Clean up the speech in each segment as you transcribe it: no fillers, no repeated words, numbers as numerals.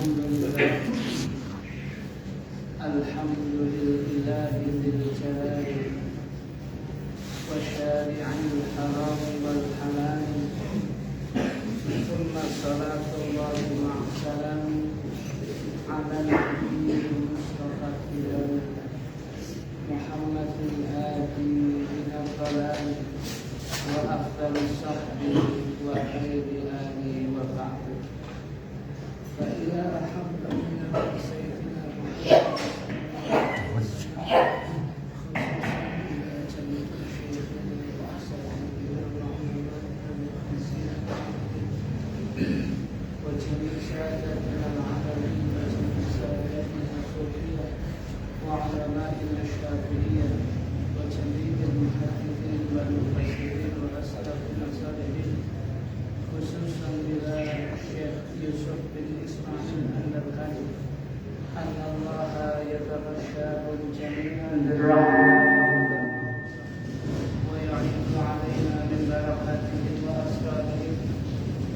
Alhamdulillah ذي الجلال وشارع الحرام والحلال ثم صلاة الله مع السلام على النبي المصطفى الكريم محمد الهادي إلى الضلال وأفضل الصحب وخير آله وبعد فإذا أحب من سيدنا محمد وجميع سادتنا العربية وجميع سادتنا الصوفية وعلمائنا الشافعية وجميع المحدثين والمفسرين والأسلافنا الصالحين خصوصا إلى الشيخ يوسف بن إسماعيل النبهاني أن الله يتغشاهم جميعا بالرحمة ويعيد علينا من بركاته وأسراره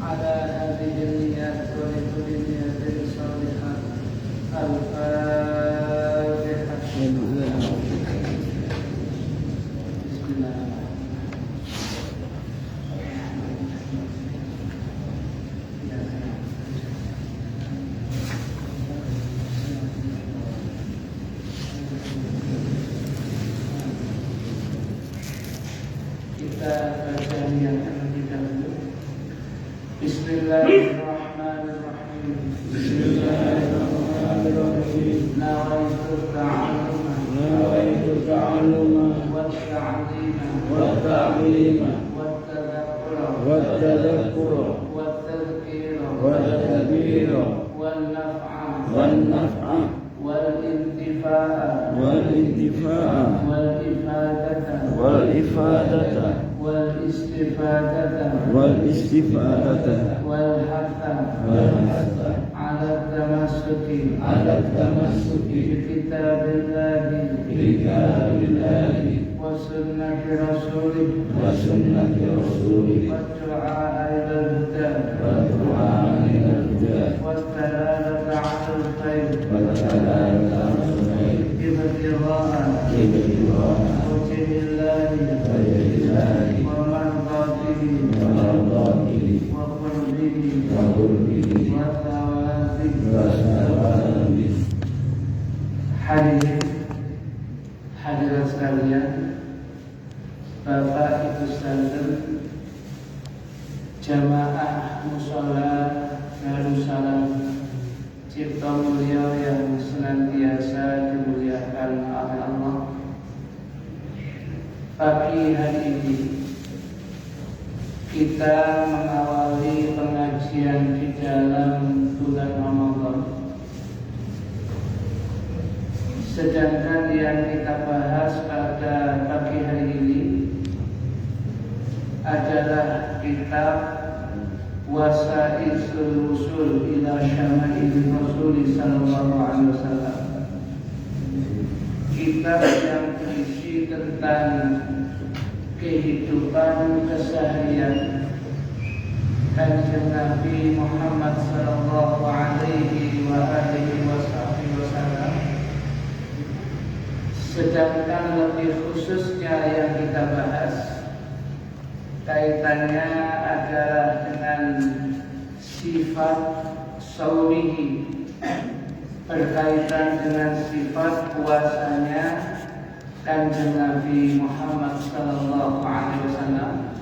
على هذه النيات ولكل نية صالحة. الفاتحة. بسم الله. Kita baca yang terlebih dahulu. Bismillahirrahmanirrahim. Bismillahirrahmanirrahim. Nawaitu ta'alluma wa ta'lima wa tadhakkura wa tadhkira wal naf'a wal intifa'a wal ifadata والاستفادة والحث على التمسك بكتاب الله وسنة رسوله والدعاء إلى الهدى والدلالة على الخير ابتغاء وجه الله ومرضاته وقربه وثوابه. Hadirin sekalian, Bapak Ibu sekalian, jamaah mushola Darussalam Cipta Mulia yang senantiasa dimuliakan oleh Allah. Pagi hari ini kita mengawali pengajian di dalam bulan Ramadan. Sedangkan yang kita bahas pada pagi hari ini adalah kitab Wasaisul Wusul ila Syama'il Rasul sallallahu alaihi wasallam. Kitab yang berisi tentang kehidupan keseharian Kanjeng Nabi Muhammad sallallahu alaihi wasallam. Sedangkan lebih khususnya yang kita bahas kaitannya adalah dengan sifat saumihi, berkaitan dengan sifat puasanya Kanjeng Nabi Muhammad sallallahu alaihi wasallam,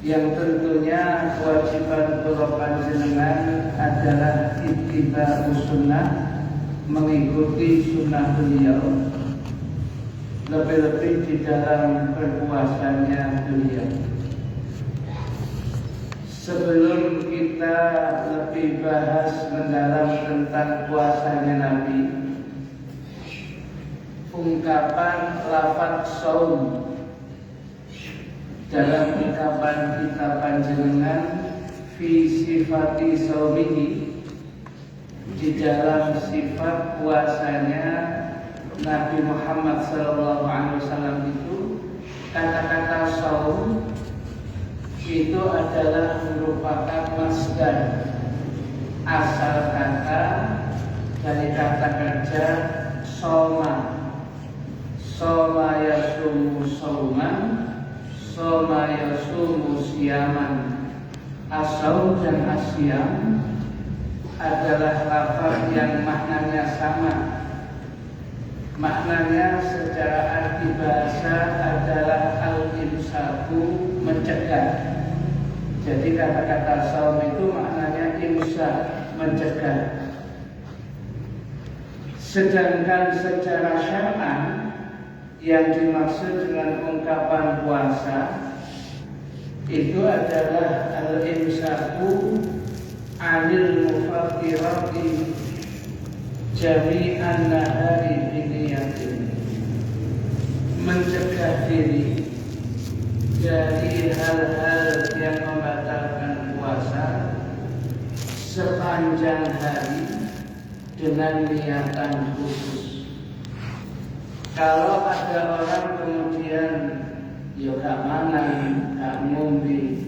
yang tentunya kewajiban para panjenengan adalah ittiba'us sunnah, mengikuti sunnah beliau, lebih-lebih di dalam berpuasanya beliau. Sebelum kita lebih bahas mendalam tentang puasanya Nabi, ungkapan lafaz saum dalam ungkapan kita panjenengan fi sifati saumihi, di dalam sifat puasanya Nabi Muhammad SAW itu, kata-kata saum itu adalah merupakan masdar asal kata dari kata kerja soma. Soma yasumu sauman, soma yasumu siyaman. Asaum dan asyam adalah lafaz yang maknanya sama. Maknanya secara arti bahasa adalah al-imsaku, mencegah. Jadi kata-kata saum itu maknanya imsak, mencegah. Sedangkan secara syar'an yang dimaksud dengan ungkapan puasa itu adalah al-imsaku anil mufattirati jami'an nahari biniyatin, mencegah diri dari hal-hal yang membatalkan puasa sepanjang hari dengan niatan khusus. Kalau ada orang kemudian gak makan, gak ngombe,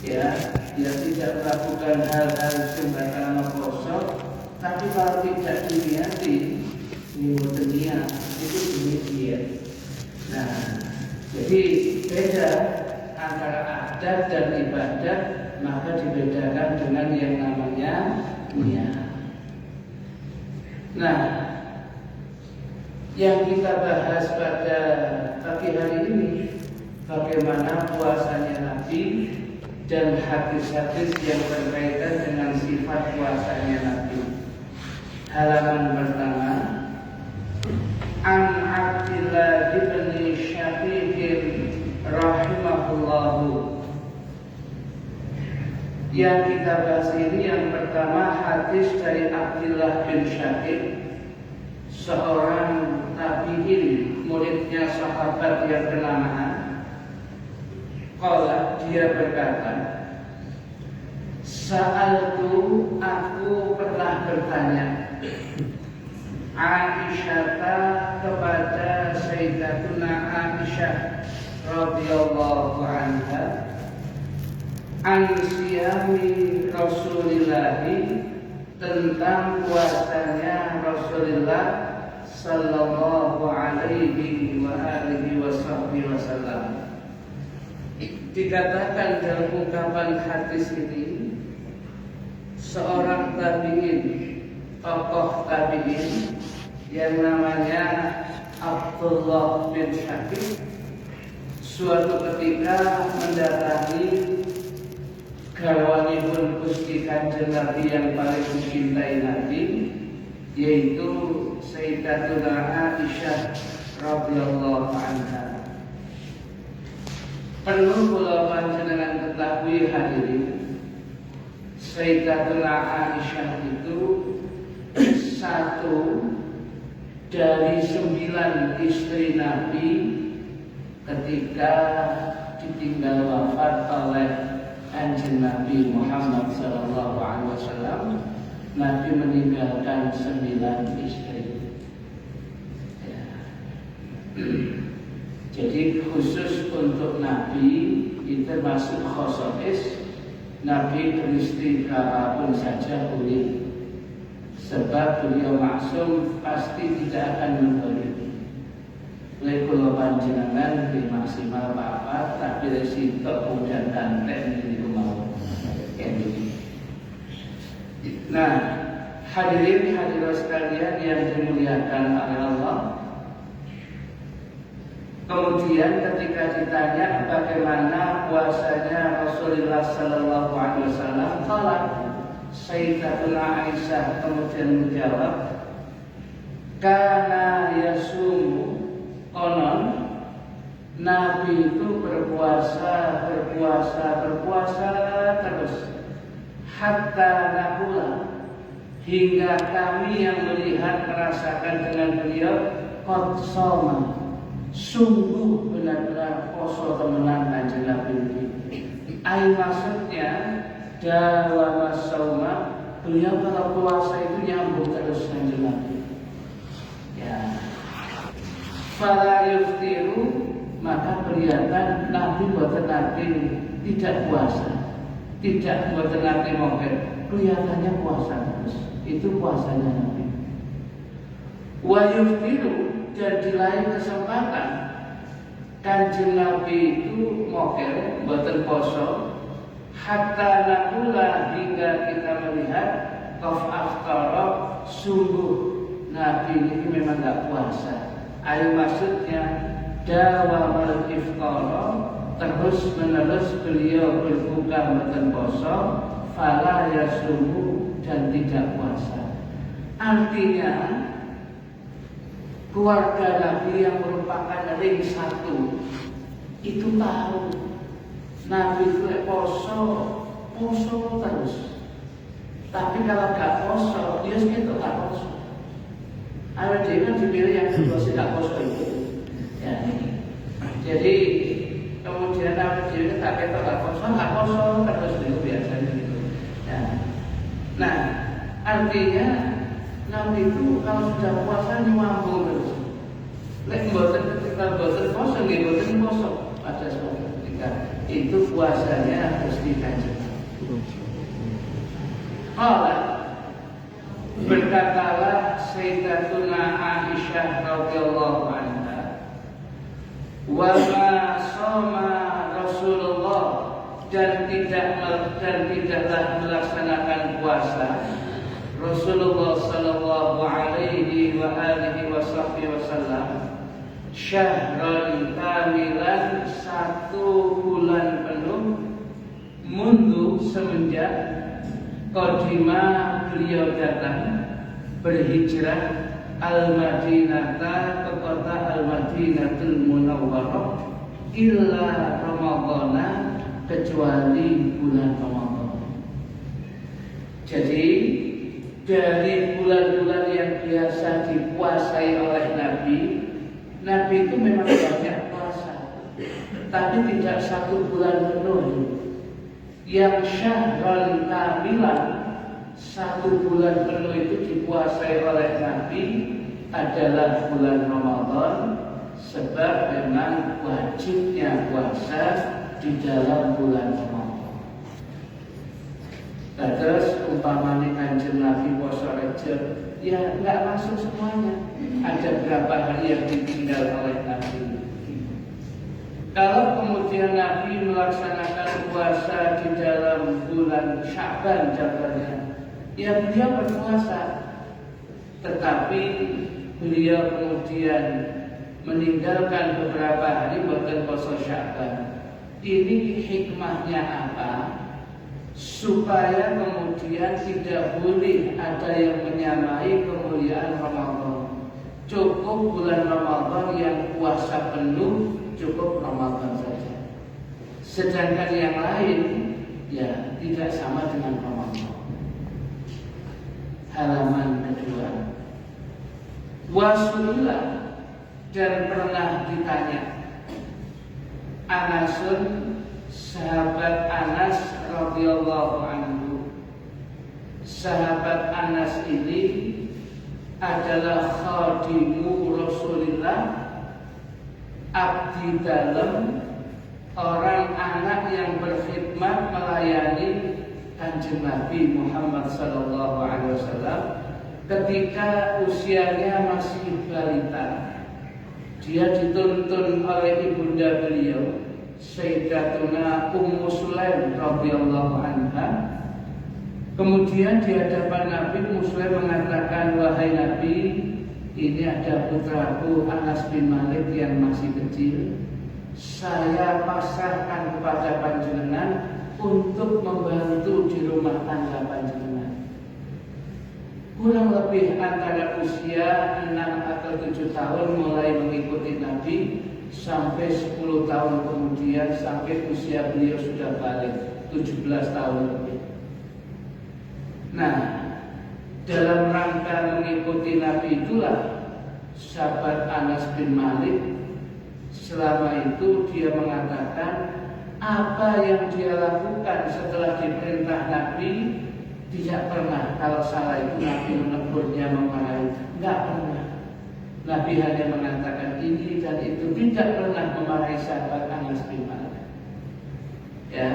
ya, dia tidak melakukan hal-hal sembarangan puasa, tapi kalau tidak diniati, niat itu demikian. Nah, jadi beda antara adat dan ibadat, maka dibedakan dengan yang namanya niat. Nah, yang kita bahas pada pagi hari ini bagaimana puasanya Nabi dan hadis-hadis yang berkaitan dengan sifat puasanya Nabi. Halaman pertama, An Abdillah bin Syafiq rahimahullahu. Yang kita bahas ini yang pertama hadis dari Abdillah bin Syafiq, seorang tabi'in, muridnya sahabat yang kenamaan. Qala, dia berkata, Sa'altu, aku pernah bertanya Aisyata kepada Sayyidatuna Aisyah radhiyallahu anha an siyami Rasulillahi, tentang puasanya Rasulullah sallallahu alaihi wa alihi wasallam. Dikatakan dalam ungkapan hadis ini, seorang tabi'in, tokoh tabi'in yang namanya Abdullah bin Syafiq suatu ketika mendatangi garwanipun Gusti Kanjeng Nabi yang paling dicintai Nabi, yaitu Sayyidatuna Aisyah radhiyallahu anha. Perlu kula panjenengan ketahui hadirin, Sayyidatuna Aisyah itu satu dari 9 istri Nabi ketika ditinggal wafat oleh Kanjeng Nabi Muhammad sallallahu alaihi wasallam. Nabi meninggalkan 9 istri. Ya. Jadi khusus untuk Nabi itu masuk khosais. Nabi beristri berapapun saja boleh, sebab beliau maksum pasti tidak akan menzalimi. Oleh kula panjenengan di maksimal apa, tapi resiko udah danten di rumah. Nah, hadirin hadirat sekalian yang dimuliakan oleh Allah. Kemudian ketika ditanya bagaimana puasanya Rasulullah sallallahu alaihi wasallam, qala Sayyidatuna Aisyah kemudian menjawab, kana yasumu, konon Nabi itu berpuasa terus hatta nahula, hingga kami yang melihat merasakan dengan beliau qad shoma, sungguh benar-benar poso temenan Kanjeng Nabi ini. Maksudnya dalam sauma, beliau kalau puasa itu nyambung terus Kanjeng Nabi. Ya. Fala yuftiru, maka kelihatan Nabi buatan Nabi tidak puasa, tidak buatan Nabi mungkin. kelihatannya puasa terus. Itu puasanya Nabi. Wa yuftiru, dan di lain kesempatan Kanjeng Nabi itu mokel boten poso hatta nakula, hingga kita melihat qaf aftara, sungguh Nabi ini memang gak puasa. Ayo maksudnya dawamal iftara, terus menerus beliau berbuka boten poso, fala yasumu, dan tidak puasa. Artinya keluarga Nabi yang merupakan ring satu itu tahu Nabi itu poso terus. Tapi kalau gak poso, dia segitu gak poso. Ada dia kan dipilih yang kedua gak poso itu. Ya. Jadi kemudian Nabi dia tak ketok gak poso terus itu biasanya gitu. Ya. Nah, artinya Nabi itu kalau sudah puasa nyuambung terus. Lek mboten ketika mboten poso nggih mboten poso pada suatu ketika itu puasanya harus dikaji. Berkatalah Sayyidatuna Aisyah radhiyallahu anha, wa ma shoma Rasulullah, dan tidaklah melaksanakan puasa Rasulullah sallallahu alaihi wa alihi wasallam syahran kamilan, 1 bulan penuh, mundu semenjak qadima beliau datang berhijrah al-Madinata, ke kota al-Madinatul Munawwarah, illa Ramadhana, kecuali bulan Ramadan. Jadi dari bulan-bulan yang biasa dipuasai oleh Nabi itu memang banyak puasa, tapi tidak 1 bulan penuh. Yang syahrul kamilan, 1 bulan penuh itu dipuasai oleh Nabi adalah bulan Ramadan, sebab memang wajibnya puasa di dalam bulan Ramadan. Terus umpamanya Kanjeng Nabi puasa Rajab, ya nggak masuk semuanya. Ada berapa hari yang ditinggal oleh Nabi. Kalau kemudian Nabi melaksanakan puasa di dalam bulan Sya'ban contohnya, ya beliau berpuasa, tetapi beliau kemudian meninggalkan beberapa hari bukan puasa Sya'ban. Ini hikmahnya apa? Supaya kemudian tidak boleh ada yang menyamai kemuliaan Ramadan. Cukup bulan Ramadan yang puasa penuh, cukup Ramadan saja. Sedangkan yang lain ya tidak sama dengan Ramadan. Halaman kedua. Wasuila, dan pernah ditanya Anasun, sahabat Anas radhiyallahu anhu. Sahabat Anas ini adalah khadimu Rasulillah, abdi dalam, orang anak yang berkhidmat melayani Kanjeng Nabi Muhammad sallallahu alaihi wasallam ketika usianya masih balita. Dia dituntun oleh ibunda beliau Sayyidatuna Ummu Sulaim radhiyallahu anha. Kemudian di hadapan Nabi, Muslim mengatakan, wahai Nabi, ini ada putraku Anas bin Malik yang masih kecil. Saya pasrahkan kepada panjenengan untuk membantu di rumah tangga panjenengan. Kurang lebih antara usia 6 atau 7 tahun mulai mengikuti Nabi, sampai 10 tahun kemudian, sampai usia beliau sudah balik 17 tahun lebih. Nah, dalam rangka mengikuti Nabi itulah sahabat Anas bin Malik selama itu dia mengatakan apa yang dia lakukan setelah diperintah Nabi tidak pernah, kalau salah itu Nabi menegurnya, memarahi, enggak pernah. Nabi hanya mengatakan ini dan itu, tidak pernah memarahi sahabat Anas bin Malik. Ya.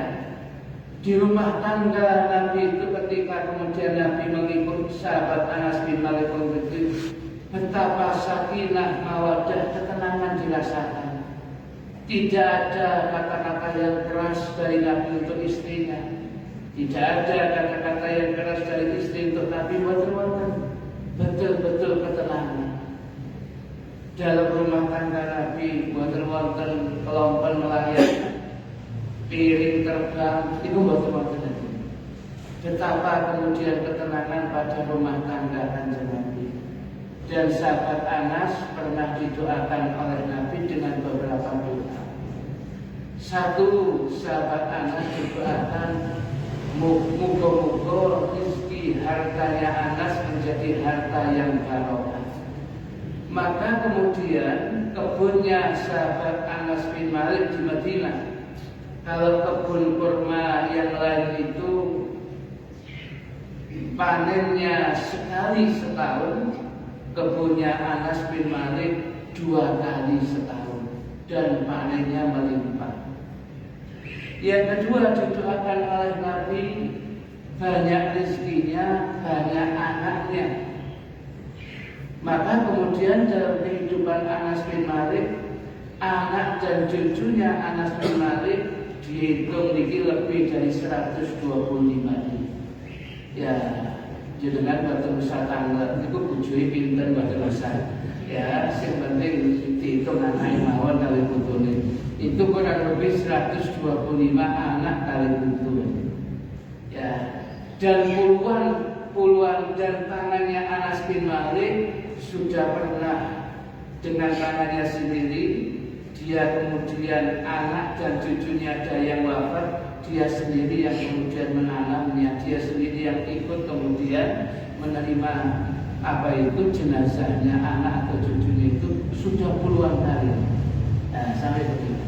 Di rumah tangga Nabi itu ketika kemudian Nabi mengikut sahabat Anas bin Malik itu, betapa sakinah, mawaddah, ketenangan dirasakan. Tidak ada kata-kata yang keras dari Nabi untuk istrinya. Tidak ada kata-kata yang keras dari istri untuk Nabi. Betul-betul ketenangan. Dalam rumah tangga Nabi, wonten kelompok melayani, piring terbang, itu betul-betul. Betapa kemudian ketenangan pada rumah tangga Kanjeng Nabi. Dan sahabat Anas pernah didoakan oleh Nabi dengan beberapa doa. Satu, sahabat Anas didoakan, muga-muga rezeki hartanya Anas menjadi harta yang barokah. Maka kemudian kebunnya sahabat Anas bin Malik di Madinah, kalau kebun kurma yang lain itu panennya sekali setahun, kebunnya Anas bin Malik 2 kali setahun dan panennya melimpah. Yang kedua, didoakan oleh Nabi banyak rezekinya, banyak anaknya. Maka kemudian dalam kehidupan Anas bin Malik, anak dan cucunya Anas bin Malik dihitung niki lebih dari 125. Ya, jenengan batu besar tanggal itu bujui pinten batu besar. Ya, yang penting dihitung anak mawon kali putune. Itu kurang lebih 125 anak kali putu. Ya, dan puluhan dan tangannya Anas bin Malik sudah pernah dengan tangannya sendiri, dia kemudian anak dan cucunya ada yang wafat, dia sendiri yang kemudian menanamnya, dia sendiri yang ikut kemudian menerima jenazahnya anak atau cucunya itu sudah puluhan kali. Nah, sampai begitu.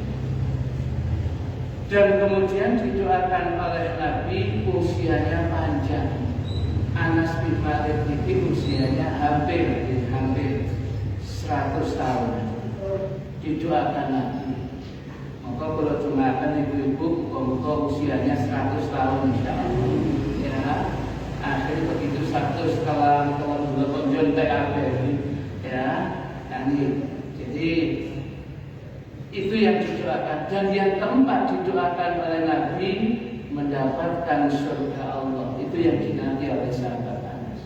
Dan kemudian didoakan oleh Nabi usianya panjang. Anas bin Malik itu usianya hampir 100 tahun. Didoakan Nabi. Maka kalau doakan ibu-ibu, muka usianya 100 tahun insyaallah. Ya, akhirnya begitu 100 kalau dua konjon TAP. Ya, ini. Jadi itu yang didoakan. Dan yang keempat didoakan oleh Nabi mendapatkan surga Allah. Itu yang dinanti oleh sahabat Anas.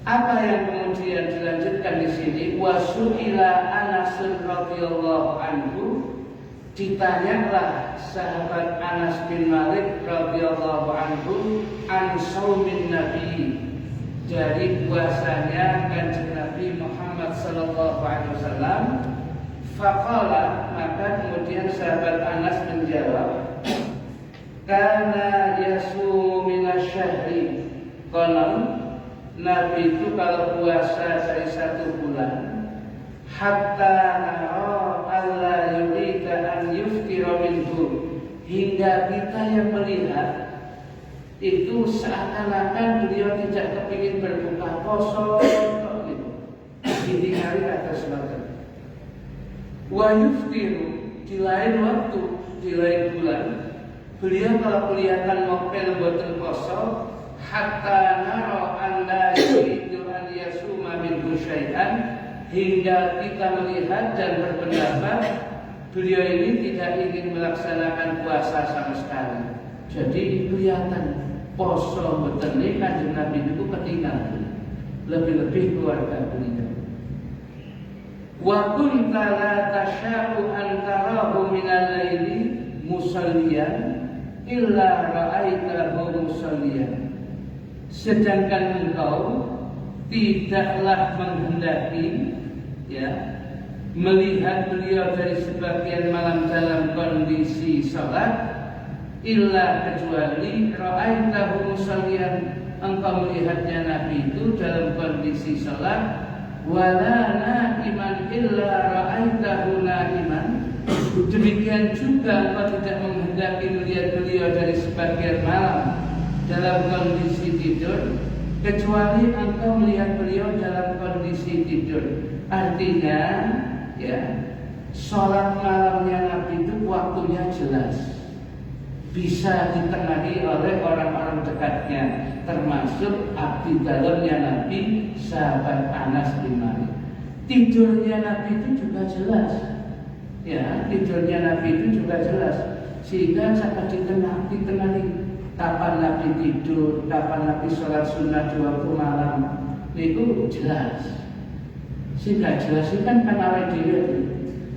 Apa yang kemudian dilanjutkan di sini? Wasu'ila Anas radhiyallahu anhu, ditanyalah sahabat Anas bin Malik radhiyallahu anhu an saumin Nabi, dari puasanya Kanjeng Nabi Muhammad sallallahu alaihi wasallam. Faqala, maka kemudian sahabat Anas menjawab, kana yasumu minasyahri, konon Nabi itu kalau puasa dari 1 bulan, hatta nara alla yurida an yuftira minhu, hingga kita yang melihat itu seakan-akan beliau tidak kepingin berbuka puasa gitu. Ditinggali kata semacam. Wa yuftiru, di lain waktu, di lain bulan, beliau kalau kelihatan mokil boten poso, hatta naro an la yuridu an yasuma minhu syai'an, hingga kita melihat dan berpendapat beliau ini tidak ingin melaksanakan puasa sama sekali. Jadi kelihatan poso boten nih Kanjeng Nabi itu ketinggalan, lebih-lebih keluarga beliau. Wa kunta la tasya'u an tarahu minal laili musalliyan illa ra'aitahu musalliyan. Sedangkan engkau tidaklah menghendaki melihat beliau dari sebagian malam dalam kondisi salat, illa kecuali ra'aitahu musalliyan, engkau melihatnya Nabi itu dalam kondisi salat. Wala na'iman illa ra'aitahu na'iman, demikian juga engkau tidak menghendaki melihat beliau dari sebagian malam dalam kondisi tidur, kecuali engkau melihat beliau dalam kondisi tidur. Artinya sholat malamnya Nabi itu waktunya jelas. bisa ditengahi oleh orang-orang dekatnya, termasuk abdi dalamnya Nabi, sahabat Anas bin Malik. Tidurnya Nabi itu juga jelas, ya, tidurnya Nabi itu juga jelas, sehingga sangat ditengahi kapan Nabi tidur, kapan Nabi sholat sunnah di waktu malam, itu jelas. Sehingga jelas itu kan awal diri,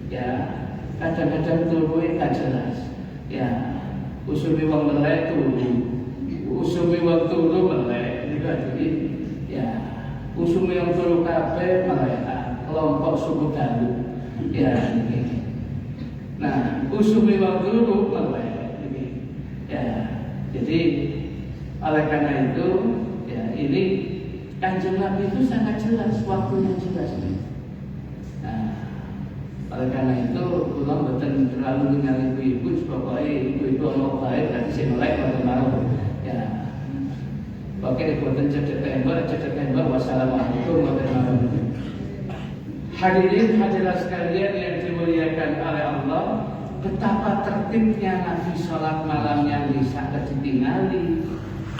ya, kadang-kadang turunin gak jelas, ya. Usumi wong melek turu, usumi wong turu melek, jadi ya usumi wong turu kabeh melek, kelompok suku Dalu, ya. Nah, usumi wong turu melek, ya. Jadi oleh karena itu, ya ini Kanjeng Nabi itu sangat jelas, waktunya jelas. Nah, oleh karena itu, kula mboten terlalu ningali ibu-ibu, pokoknya ibu-ibu mau baik nanti saya melek waktu malam. Ya, oke, mboten cedek tembak. Wassalamualaikum warahmatullahi wabarakatuh. Hadirin hadirat sekalian yang dimuliakan oleh Allah, betapa tertibnya Nabi sholat malam yang bisa ditinggali,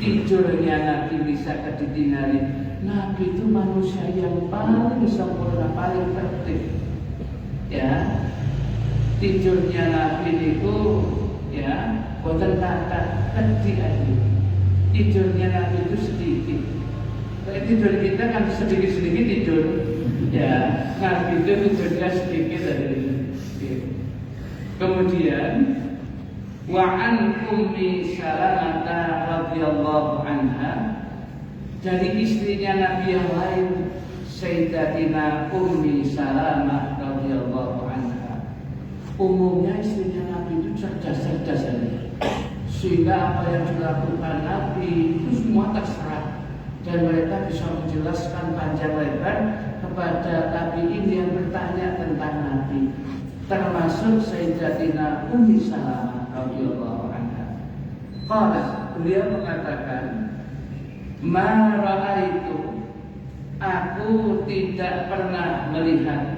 tidurnya Nabi bisa ditinggali. Nabi itu manusia yang paling sempurna, paling tertib. Ya, tidurnya Nabi itu, ya, bukan kata kecil aja. Tidurnya Nabi itu sedikit. Kayak tidur kita kan sedikit-sedikit tidur. Ya, Nabi itu tidurnya sedikit aja. Kemudian, wa'an Ummi Salamah radhiyallahu anha, dari istrinya Nabi yang lain, Sayyidatina Ummi Salamah radhiyallahu anha. Umumnya istrinya Nabi itu cerdas-cerdas saja, sehingga apa yang dilakukan Nabi itu semua terserah, dan mereka bisa menjelaskan panjang lebar kepada tabi'in yang bertanya tentang Nabi, termasuk Sayyidatina Ummi Salamah radhiyallahu anha. Qalat, beliau mengatakan, ma ra'aitu, aku tidak pernah melihat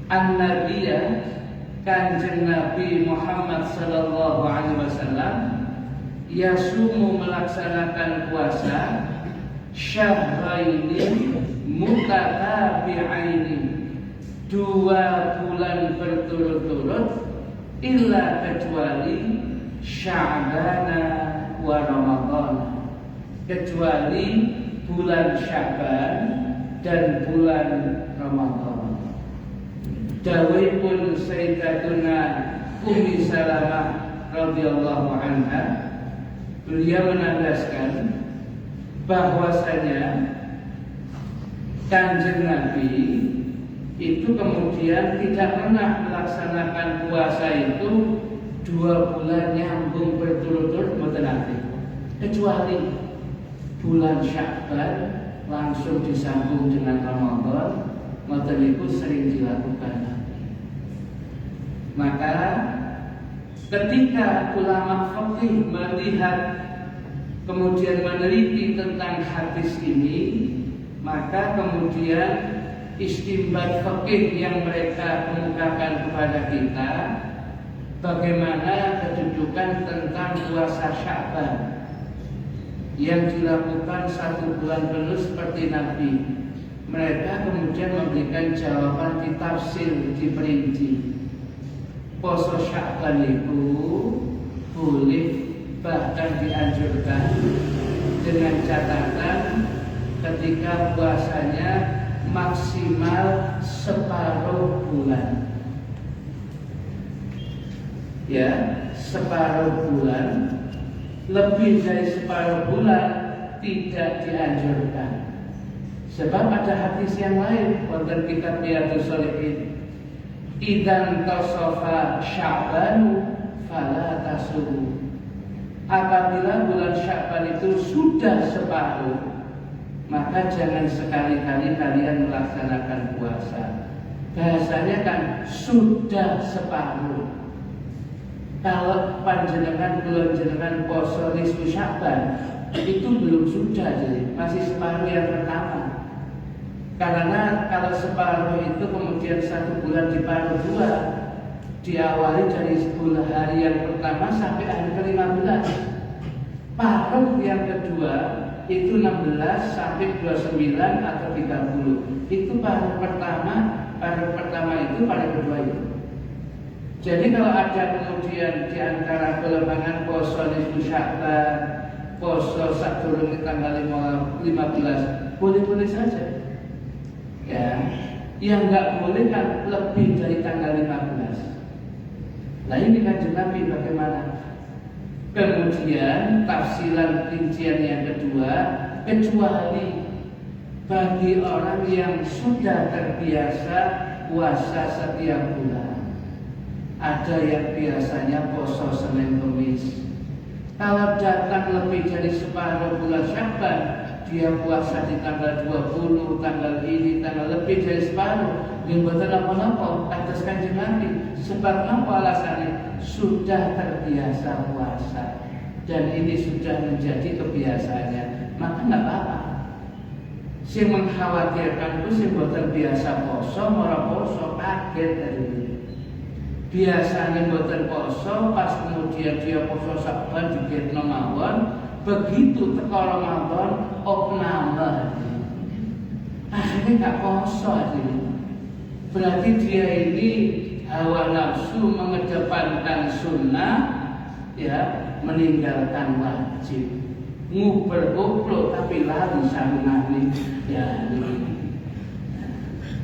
an-nabiyya, Kanjeng Nabi Muhammad sallallahu alaihi wasallam, yasumu, melaksanakan puasa, syahraini mutatabi'aini, 2 bulan berturut-turut, illa kecuali Sya'bana wa Ramadhan, kecuali bulan Sya'ban dan bulan Ramadan. Dawuhipun Sayyidatuna Ummi Salamah radhiyallahu anha, beliau menandaskan bahwasanya Kanjeng Nabi itu kemudian tidak pernah melaksanakan puasa itu 2 bulan nyambung berturut-turut, kecuali bulan Sya'ban langsung disambung dengan Ramadan, maka itu sering dilakukan. Maka ketika ulama fikih melihat kemudian meneliti tentang hadis ini, maka kemudian istimbat fikih yang mereka kemukakan kepada kita, bagaimana kedudukan tentang puasa Sya'ban yang dilakukan 1 bulan penuh seperti Nabi. Mereka kemudian memberikan jawaban di tafsir, diperinci. Puasa Sya'ban itu boleh, bahkan dianjurkan, dengan catatan ketika puasanya maksimal separuh bulan. Ya, separuh bulan. Lebih dari separuh bulan tidak dianjurkan. Sebab ada hadis yang lain wonten kitab Riyadhus Shalihin, idzan tasafa Sya'ban fala tasum, apabila bulan Sya'ban itu sudah separuh, maka jangan sekali-kali kalian melaksanakan puasa. Bahasanya kan sudah separuh. Kalau panjenengan bulan jenengan poso nisfu Sya'ban, itu belum sudah, jadi masih separuh yang pertama. Karena kalau separuh itu kemudian 1 bulan diparuh 2, diawali dari 10 hari yang pertama sampai hari ke-15. Paruh yang kedua itu 16 sampai 29 atau 30. Itu paruh pertama itu paruh kedua itu. Jadi kalau ada kemudian di antara golongan poso nisfu Sya'ban, poso sadurunge tanggal 15, boleh-boleh saja. Ya, yang nggak boleh kan lebih dari tanggal 15. Nah ini Kanjeng Nabi bagaimana? Kemudian tafsiran rincian yang kedua, kecuali bagi orang yang sudah terbiasa puasa setiap bulan. Ada yang biasanya poso Senin Kemis. Kalau datang lebih dari separuh bulan Sya'ban, dia puasa di tanggal 20, tanggal ini, tanggal lebih dari separuh. Yang betul apa-apa atas Kanjeng Nabi. Sebab apa alasannya? Sudah terbiasa puasa dan ini sudah menjadi kebiasaannya, maka nggak apa-apa. Si mengkhawatirkan itu si boten biasa poso, mora poso kaget dari ini. Biasanya boten poso, pas kemudian dia poso Sya'ban diketno mawon, begitu teko Ramadan opname. Akhirnya nggak poso ini. Berarti dia ini hawa nafsu mengedepankan sunnah, ya, meninggalkan wajib. Nguber-nguber tapi lari sarungan ya ini.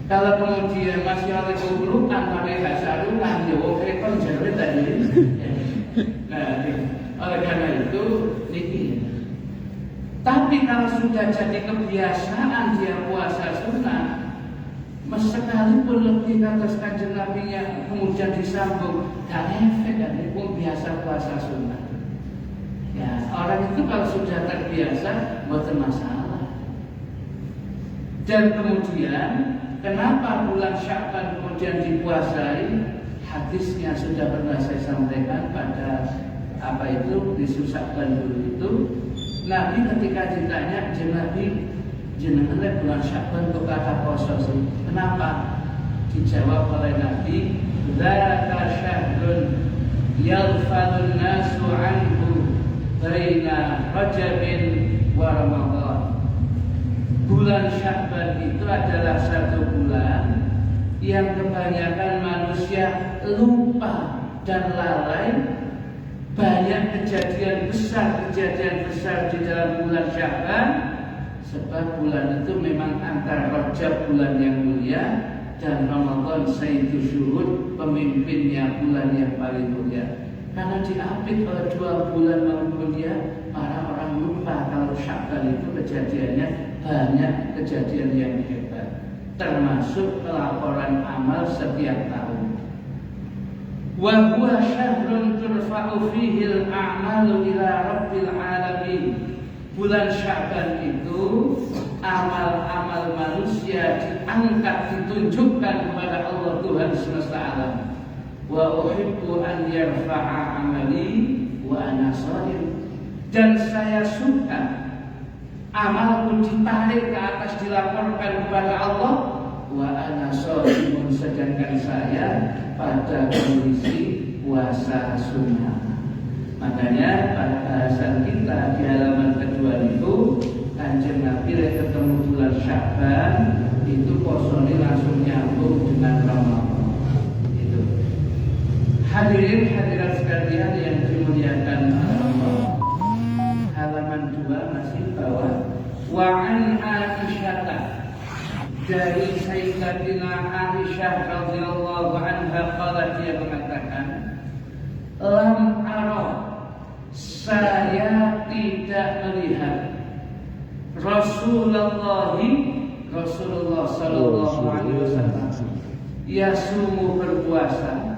Kalau kemudian masih oleh kubrukan tapi gak sarungan, ya oke kan jerit tadi. Nah, oleh karena itu ini. Tapi kalau sudah jadi kebiasaan dia puasa sunnah, sekalipun lebih atas Kanjeng Nabi yang kemudian disambung, gak efek kan, pun biasa puasa sunnah. Ya, orang itu kalau sudah terbiasa, bukan masalah. Dan kemudian, kenapa bulan Sya'ban kemudian dipuasai? Hadisnya sudah pernah saya sampaikan pada di Sya'ban dulu itu. Nabi ketika ditanya, Nabi jenengan bulan Sya'ban kok kata poso sih? Kenapa? Dijawab oleh Nabi, dzaka syahrun yalfadun nasu anhu baina Rajabin wa Ramadan. Bulan Sya'ban itu adalah satu bulan yang kebanyakan manusia lupa dan lalai. Banyak kejadian besar di dalam bulan Sya'ban. Sebab bulan itu memang antara Rajab bulan yang mulia dan Ramadan Sayyidul Syuhud, pemimpinnya bulan yang paling mulia. Karena diapit oleh 2 bulan yang mulia, para orang lupa kalau Sya'ban itu kejadiannya banyak kejadian yang hebat, termasuk pelaporan amal setiap tahun. Wa huwa syahrun turfa'u fihi al-a'malu ila rabbil alamin. Bulan Sya'ban itu amal-amal manusia diangkat, ditunjukkan kepada Allah Tuhan semesta alam. Wa uhibbu an yarfa'a amali wa ana shayim. Dan saya suka amalku ditarik ke atas, dilaporkan kepada Allah. Wa ana shayim, sedangkan saya pada kondisi puasa sunnah. Makanya pada bahasan kita di halaman kedua itu, Kanjeng Nabi ketemu bulan Sya'ban itu posone langsung nyambung dengan Ramadan. Itu. Hadirin hadirat sekalian yang dimuliakan Allah. Halaman 2 masih bawah. Wa an Aisyah, dari Sayyidatina Aisyah radhiyallahu anha qala, dia mengatakan, lam ara, saya tidak melihat Rasulullah sallallahu alaihi wasallam yasumu, berpuasa,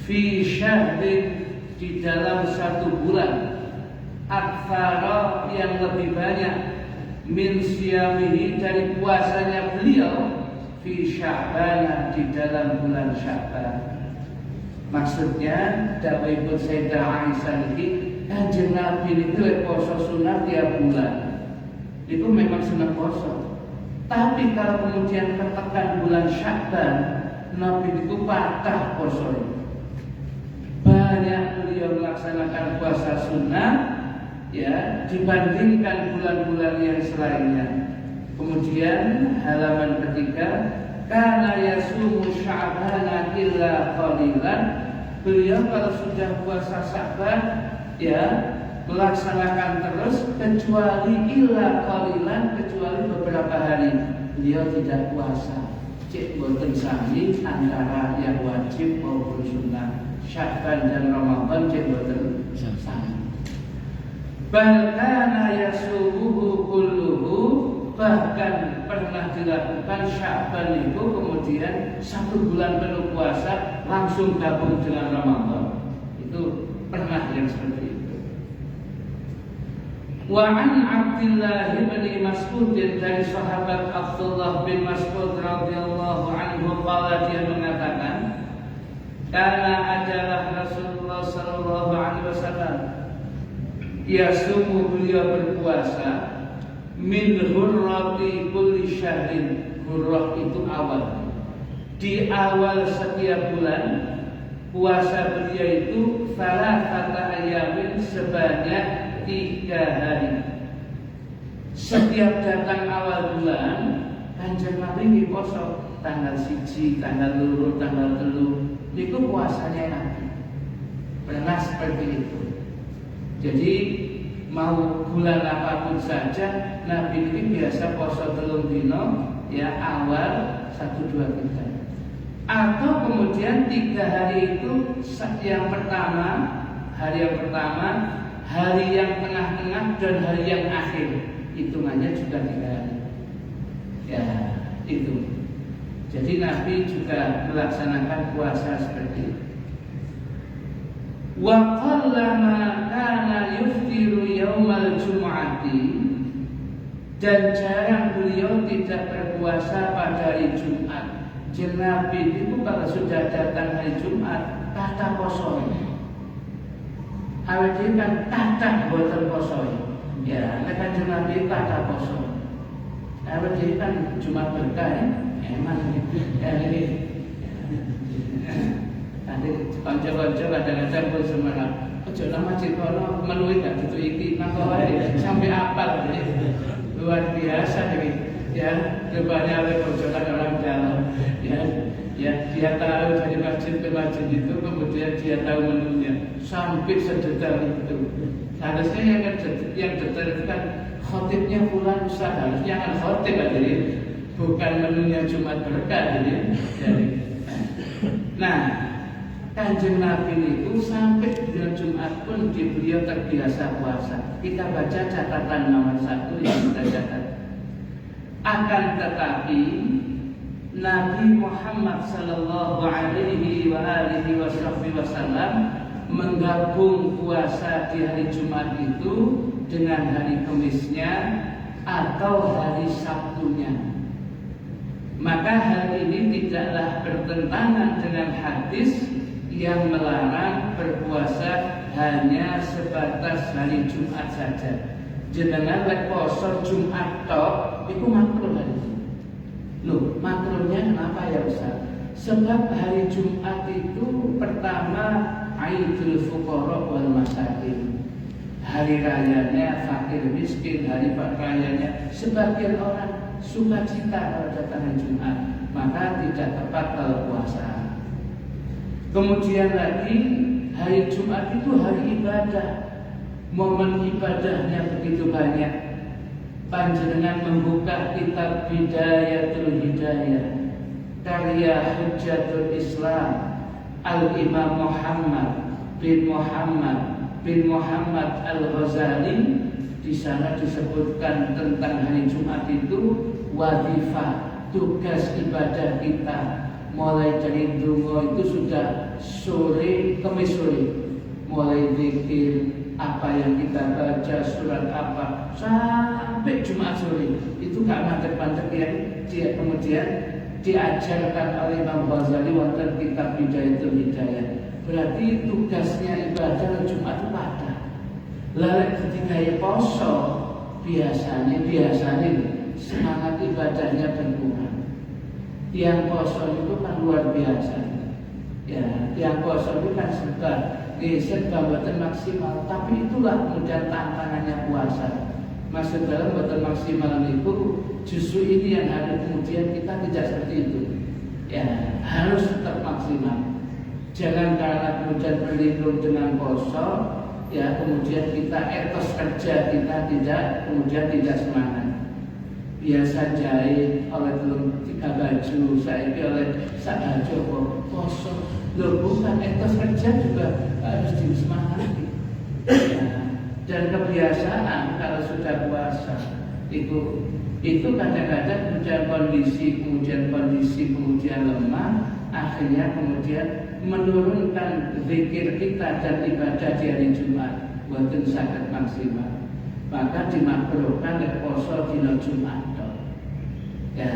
fi syahrin, di dalam satu bulan, aktsara, yang lebih banyak, min siyamihi, dari puasanya beliau, fi Sya'ban, di dalam bulan Sya'ban. Maksudnya dawuhipun Sayyidah Aisyah ini, Kanjeng Nabi itu poso sunat tiap bulan. Itu memang sunat poso. Tapi kalau kemudian ketekan bulan Sya'ban, Nabi itu patah poso. banyak beliau melaksanakan puasa sunnah ya dibandingkan bulan-bulan yang selainnya. Kemudian halaman ketiga, kana yasumu sya'bana illa qalilan. Beliau kalau sudah puasa Sya'ban ya melaksanakan terus kecuali illa qalilan, kecuali beberapa hari beliau tidak puasa. Cek boten sami antara yang wajib maupun sunnah. Sya'ban dan Ramadan cek boten sami. Bal kana yasumuhu kulluhu, bahkan pernah dilakukan Sya'ban itu kemudian 1 bulan penuh puasa langsung gabung dengan Ramadan. Itu pernah yang seperti itu. Wa an Abdullah bin Mas'ud, dari sahabat Abdullah bin Mas'ud radhiyallahu anhu, qala, dia mengatakan, kana adalah Rasulullah sallallahu alaihi wasallam yasumu, beliau berpuasa min hurrati kulli syahrin. Hurrah itu awal. Di awal setiap bulan puasa beliau itu salasata ayamin, sebanyak 3 hari. Setiap datang awal bulan Kanjeng Nabi poso tanggal 1, tanggal 2, tanggal 3. Itu puasanya Nabi. Pernah seperti itu. Jadi mau bulan apapun saja Nabi ini biasa poso 3 dino ya, awal 1, 2, 3. Atau kemudian 3 hari itu yang pertama, hari yang pertama, hari yang tengah-tengah, dan hari yang akhir. Hitungannya juga 3 hari. Ya, itu. Jadi Nabi juga melaksanakan puasa seperti itu. Wa qallama kana yuftiru yaumal jum'ati, dan jarang beliau tidak berpuasa pada hari Jumat. Jadi Nabi itu kalau sudah datang hari Jumat tata poso. Awet kan tata boten poso. Ya, nek Kanjeng Nabi tata poso. Awet kan Jumat berkah ya. Emang ini nanti kanca-kanca kadang-kadang pun semangat. Ojo nang masjid kono menuhi gak gitu iki nang wae sampai apal ya. Luar biasa ini. Ya, depannya ada bocoran orang dalam. Ya, dia tahu dari masjid ke masjid itu, kemudian dia tahu menunya sampai sedetail itu. Harusnya yang detail itu kan khotibnya pulang usaha, harusnya kan khotib jadi bukan menunya Jumat berkah jadi. Nah, Kanjeng Nabi itu sampai bulan Jumat pun beliau terbiasa puasa. Kita baca catatan nomor 1 yang kita catat. Akan tetapi Nabi Muhammad sallallahu alaihi wasallam menggabung puasa di hari Jumat itu dengan hari Kamisnya atau hari Sabtunya. Maka hal ini tidaklah bertentangan dengan hadis yang melarang berpuasa hanya sebatas hari Jumat saja. Jenengan lek poso Jumat tok iku makruh hari. Loh, makruhnya kenapa ya Ustaz? Sebab hari Jumat itu pertama Aidul Fuqara wal Masakin. Hari rayanya fakir miskin, hari rayanya sebagian orang sukacita kalau datang hari Jumat, maka tidak tepat kalau puasa. Kemudian lagi hari Jumat itu hari ibadah. Momen ibadahnya begitu banyak. Panjenengan membuka kitab Bidayatul Hidayah karya Hujjatul Islam Al-Imam Muhammad bin Muhammad Al-Ghazali. Di sana disebutkan tentang hari Jumat itu wadifah, tugas ibadah kita. Mulai dari dungo itu sudah sore, Kamis sore, mulai zikir, apa yang kita baca, surat apa, sampai Jumat sore. Itu gak mandek-mandek yang dia kemudian diajarkan oleh Imam Ghazali wonten kitab Bidayatul Hidayah. Berarti tugasnya ibadah Jumat itu pada. Lalu ketika ya poso, biasanya semangat ibadahnya berkurang. Yang poso itu kan luar biasa. Ya, yang poso itu kan serba mboten maksimal, tapi itulah kemudian tantangannya puasa. Maksud dalam mboten maksimal itu justru ini yang ada kemudian kita tidak seperti itu. Ya, harus tetap maksimal. Jangan karena kemudian berlindung dengan poso, ya kemudian kita etos kerja kita kemudian tidak semangat. Biasa jahit oleh telung 3 baju, saya oleh sak baju poso. Loh bukan, etos kerja juga harus disemangati. Ya. Dan kebiasaan kalau sudah puasa itu kadang-kadang kemudian lemah, akhirnya kemudian menurunkan zikir kita dan ibadah di hari Jumat, boten saged maksimal. Maka dimakruhkan nek poso dina Jumat. Ya.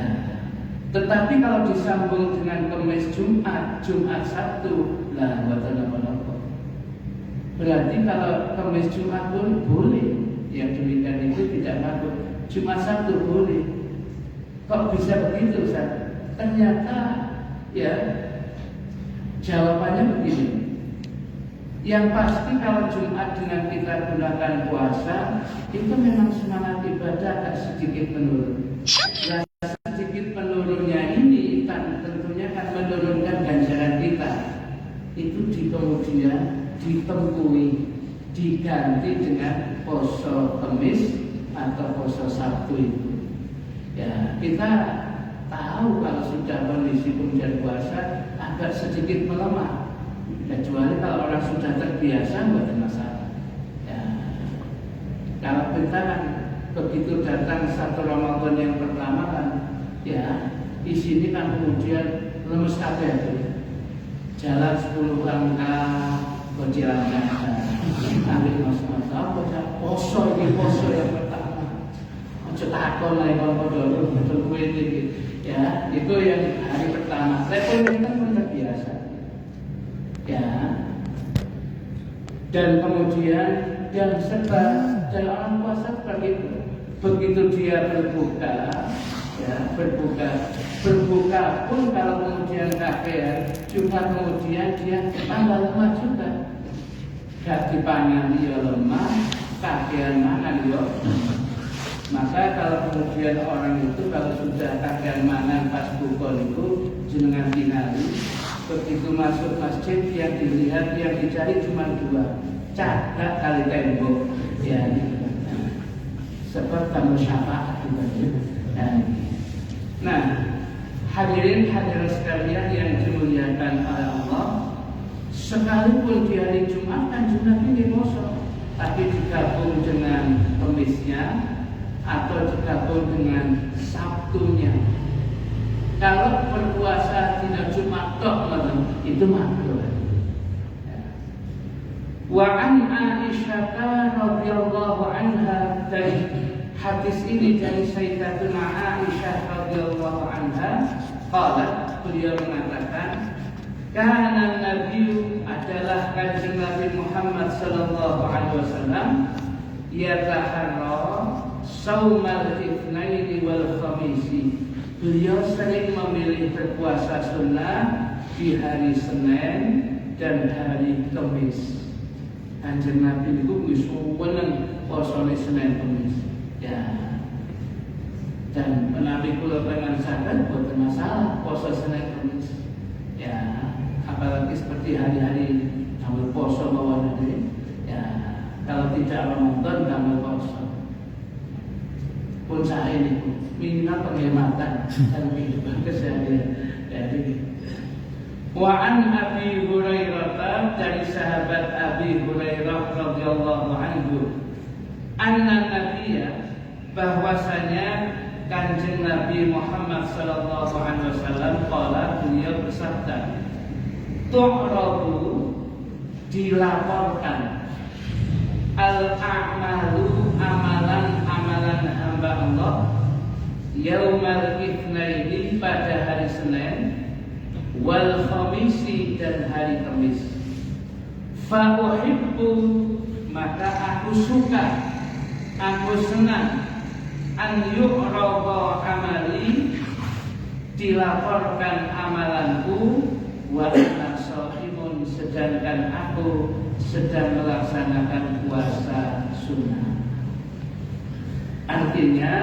Tetapi kalau disambung dengan Kamis Jumat, Jumat Sabtu, lah boten napa-napa. Berarti kalau Kamis Jumat pun boleh, yang demikian itu tidak makruh. Jumat Sabtu boleh. Kok bisa begitu, Ustaz? Ternyata ya jawabannya begini. Yang pasti kalau Jumat dengan kita gunakan puasa, itu memang semangat ibadah agak sedikit menurun. Dan sedikit penurunnya ini tentunya akan menurunkan ganjaran kita. Itu kemudian ditempuhi, diganti dengan poso Kamis atau poso Sabtu itu. Ya, kita tahu kalau sudah kondisi kemudian puasa agak sedikit melemah. Kecuali kalau orang sudah terbiasa nggak ada masalah. Ya. Kalau kita kan begitu datang satu Ramadan yang pertama kan, ya di sini kan kemudian lemes kabeh itu. Jalan 10 langkah, berjalan ambil mas-mas apa poso ini poso yang pertama. Ojo takon lagi kalau betul ini, ya itu yang hari pertama. Saya pun terbiasa. Ya, dan kemudian dan orang puasa seperti itu. Begitu dia berbuka, ya berbuka pun kalau kemudian kafir juga kemudian dia tambah lemah juga. Gak dipangan dia lemah, kakean mangan dia. Maka kalau kemudian orang itu kalau sudah kakean mangan pas buka itu jenengan tingali. Begitu masuk masjid yang dilihat yang dicari cuma 2, cagak kali tembok, ya. Sebab kamu syafaat juga. Nah, hadirin sekalian yang dimuliakan oleh Allah, sekalipun di hari Jumat kan Jumat ini poso, tapi digabung dengan Kamisnya atau digabung dengan Sabtunya. Kalau berpuasa tidak cuma tok itu makruh. Wa an Aisyah radhiyallahu anha, dari hadis ini dari Sayyidatuna Aisyah radhiyallahu anha, qalat, beliau mengatakan, kana Nabi adalah kanjeng Nabi Muhammad sallallahu alaihi wasallam yataharra saumal itsnaini wal khamisi. Beliau sering memilih berpuasa sunnah di hari Senin dan hari Kamis. Kanjeng Nabi itu wis weneng posone Senin Kamis. Ya. Dan menawi kula pengen sadar boten masalah poso Senin Kamis. Ya, apalagi seperti hari-hari damel poso mawon iki. Ya, kalau tidak Ramadan damel poso. Pun saya ini minimal penghematan dan kehidupan keseharian. Jadi, wa an Abi Hurairah, dari sahabat Abi Hurairah radhiyallahu anhu, anna Nabiyya, bahwasanya kanjeng Nabi Muhammad sallallahu alaihi wasallam qala, beliau bersabda, tu'radu, dilaporkan, al-a'malu, amalan-amalan hamba Allah, yaumal itsnaini, pada hari Senin, wal khamisi, dan hari Kamis. Fa uhibbu, maka aku suka, aku senang, an yu'rada amali, dilaporkan amalanku, wa ana sedangkan aku sedang melaksanakan puasa sunnah. Artinya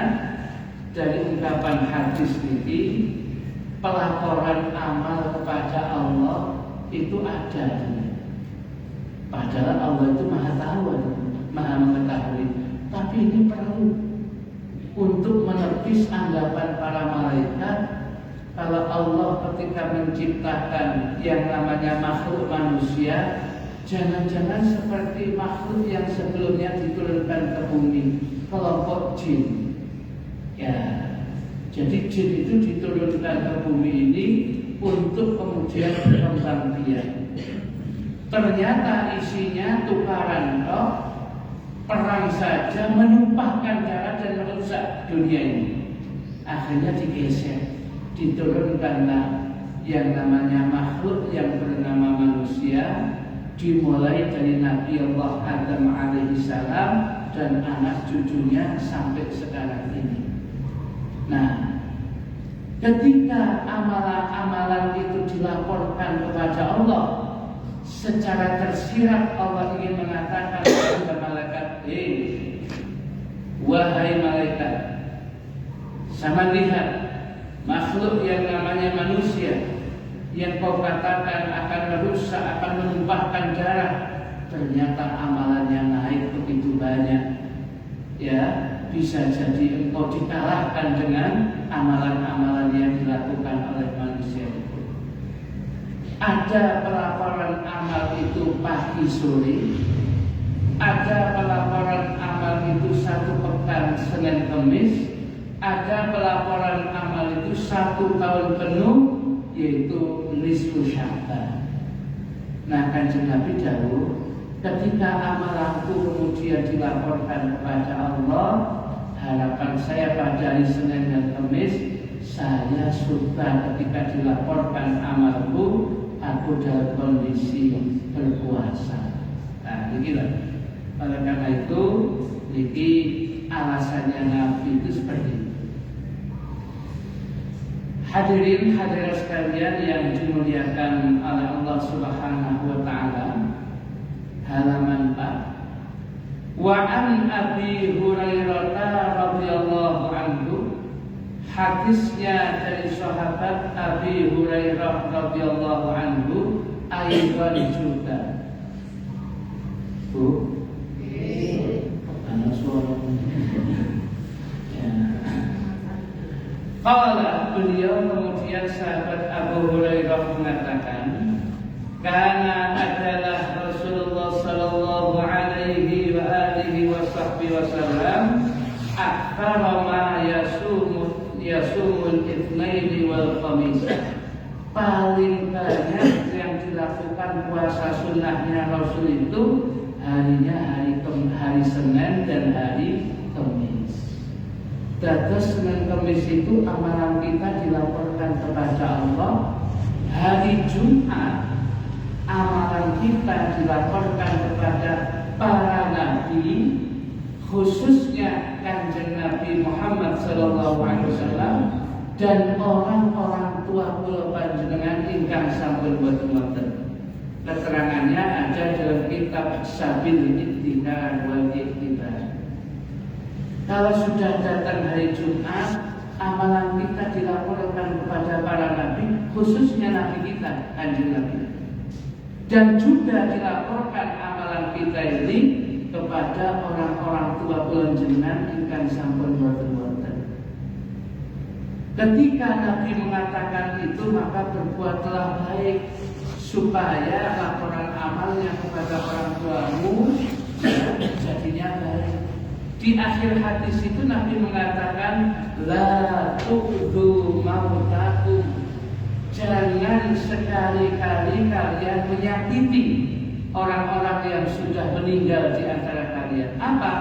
dari ungkapan hadis ini, pelaporan amal kepada Allah itu ada. Padahal Allah itu maha tahu, maha mengetahui. Tapi ini perlu untuk menepis anggapan para malaikat kalau Allah ketika menciptakan yang namanya makhluk manusia, jangan-jangan seperti makhluk yang sebelumnya diturunkan ke bumi, kelompok jin. Ya, jadi jin itu diturunkan ke bumi ini untuk kemudian berkembang biak. Ternyata isinya tukaran roh, perang saja, menumpahkan darah dan merusak dunia ini. Akhirnya digeser, diturunkanlah yang namanya makhluk yang bernama manusia, dimulai dari Nabi Allah Adam alaihissalam dan anak cucunya sampai sekarang ini. Nah, ketika amalan-amalan itu dilaporkan kepada Allah, secara tersirat Allah ingin mengatakan kepada malaikat, wahai malaikat, sama lihat makhluk yang namanya manusia yang kau katakan akan merusak, akan menumpahkan darah, ternyata amalannya naik begitu banyak. Ya, bisa jadi engkau dikalahkan dengan amalan-amalan yang dilakukan oleh manusia itu. Ada pelaporan amal itu pagi sore, ada pelaporan amal itu satu pekan Senin Kamis, ada pelaporan amal itu 1 tahun penuh, yaitu nisfu Sya'ban. Nah, Kanjeng Nabi dahulu, ketika amalanku kemudian dilaporkan kepada Allah, harapan saya pada hari Senin dan Kamis, saya suka ketika dilaporkan amalku, aku dalam kondisi berpuasa. Nah, begitulah. Oleh karena itu, ini alasannya Nabi itu seperti itu. Hadirin hadirat sekalian yang dimuliakan oleh Allah Subhanahu wa taala, halaman 4. Wa an Abi Hurairah radhiyallahu anhu, hadisnya dari sahabat Abi Hurairah radhiyallahu anhu, ayat juga. Bu, mana suara? Qala, beliau kemudian sahabat Abu Hurairah mengatakan, karena adalah Rasulullah sallallahu alaihi wa alihi wasallam aktsara ma yasumul itsnaini wal khamis. Paling banyak yang dilakukan puasa sunnahnya Rasul itu harinya hari Senin dan hari Kamis. Dados Senin Kamis itu amalan kita dilaporkan kepada Allah. Hari Jumat amalan kita dilaporkan kepada para nabi, khususnya Kanjeng Nabi Muhammad SAW dan orang-orang tua kula panjenengan ingkang sampun boten-boten. Keterangannya ada dalam kitab Sabil Ittidal wal Iqtibar. Kalau sudah datang hari Jumat, amalan kita dilaporkan kepada para nabi, khususnya nabi kita, Kanjeng Nabi. Dan juga dilaporkan amalan kita ini kepada orang-orang tua kula jenengan ingkang sampun boten-boten. Ketika Nabi mengatakan itu, maka berbuatlah baik supaya laporan amalnya kepada orang tuamu jadinya baik. Di akhir hadis itu Nabi mengatakan, la tu'dhu mautakum, jangan sekali-kali kalian menyakiti orang-orang yang sudah meninggal di antara kalian. Apa?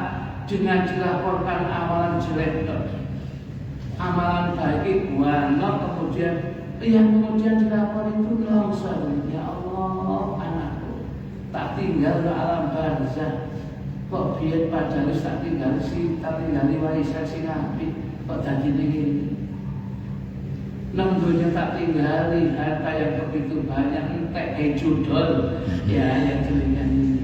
Dengan dilaporkan amalan jelek, amalan baik buano, kemudian yang kemudian dilapor itu langsung, ya Allah anakku tak tinggal ke alam barzah, kok biar padahal tak tinggal si, tak tinggal warisan si Nabi, kok jadi begini. Nunggunya tak tinggali harta yang begitu banyak, entek judol ya yang demikian ini.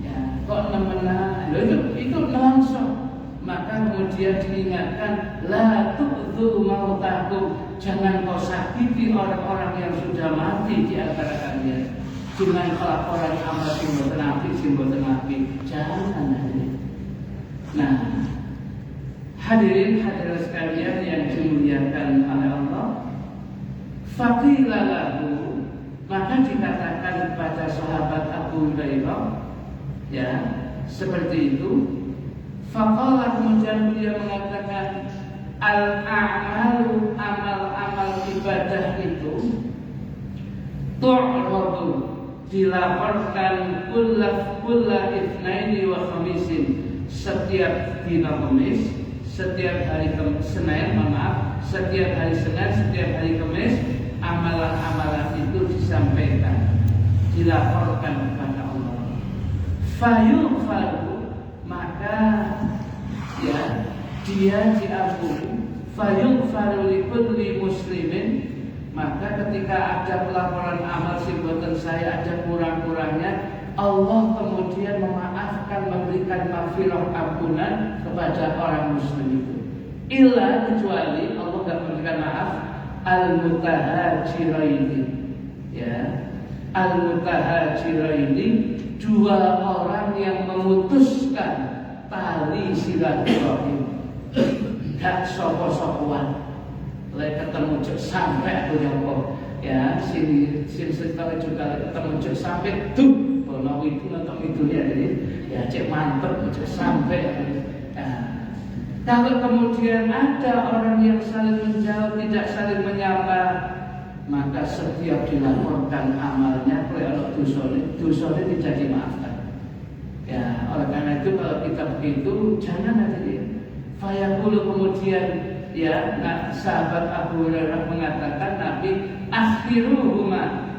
Ya, kok nemenan? Itu langsung. Maka kemudian diingatkan, la tu'dhu mautakum, jangan kau sakiti orang-orang yang sudah mati di antara kalian dengan kelaporan amal simbol tenapi, jangan hadirin. Nah, hadirin sekalian yang dimuliakan oleh Allah, faqila lahu, maka dikatakan kepada sahabat Abu Hurairah, ya seperti itu. Faqala, kemudian beliau mengatakan, al-a'malu, amal-amal ibadah itu tu'radu, dilaporkan kulla itsnaini wa khamisin, setiap dina Kamis, setiap hari Senin, setiap hari Senin, setiap hari Kamis, amalan-amalan itu disampaikan, dilaporkan kepada Allah. Fayughfaru, maka ya dia diampuni. Fayughfaru likulli muslimin, maka ketika ada pelaporan amal simbatan saya ada kurang-kurangnya, Allah kemudian memaafkan, memberikan maghfirah, ampunan kepada orang muslim itu. Illa, kecuali Allah tidak memberikan maaf, al-mutahajiraini, ya, al-mutahajiraini, dua orang yang memutuskan tali silaturahim, gak sopo-sopoan, ketemu sampai aku nyampe, ya sini sekali juga ketemu sampai tuh. Kalau itu nonton itu ya cek mantep cek sampai. Nah, kalau kemudian ada orang yang saling menjauh, tidak saling menyapa, maka setiap dilaporkan amalnya kalau dosanya tidak dimaafkan. Ya, oleh karena itu kalau kita begitu jangan hadirin. Fayaqulu, kemudian ya, sahabat Abu Hurairah mengatakan, Nabi akhiruhuma,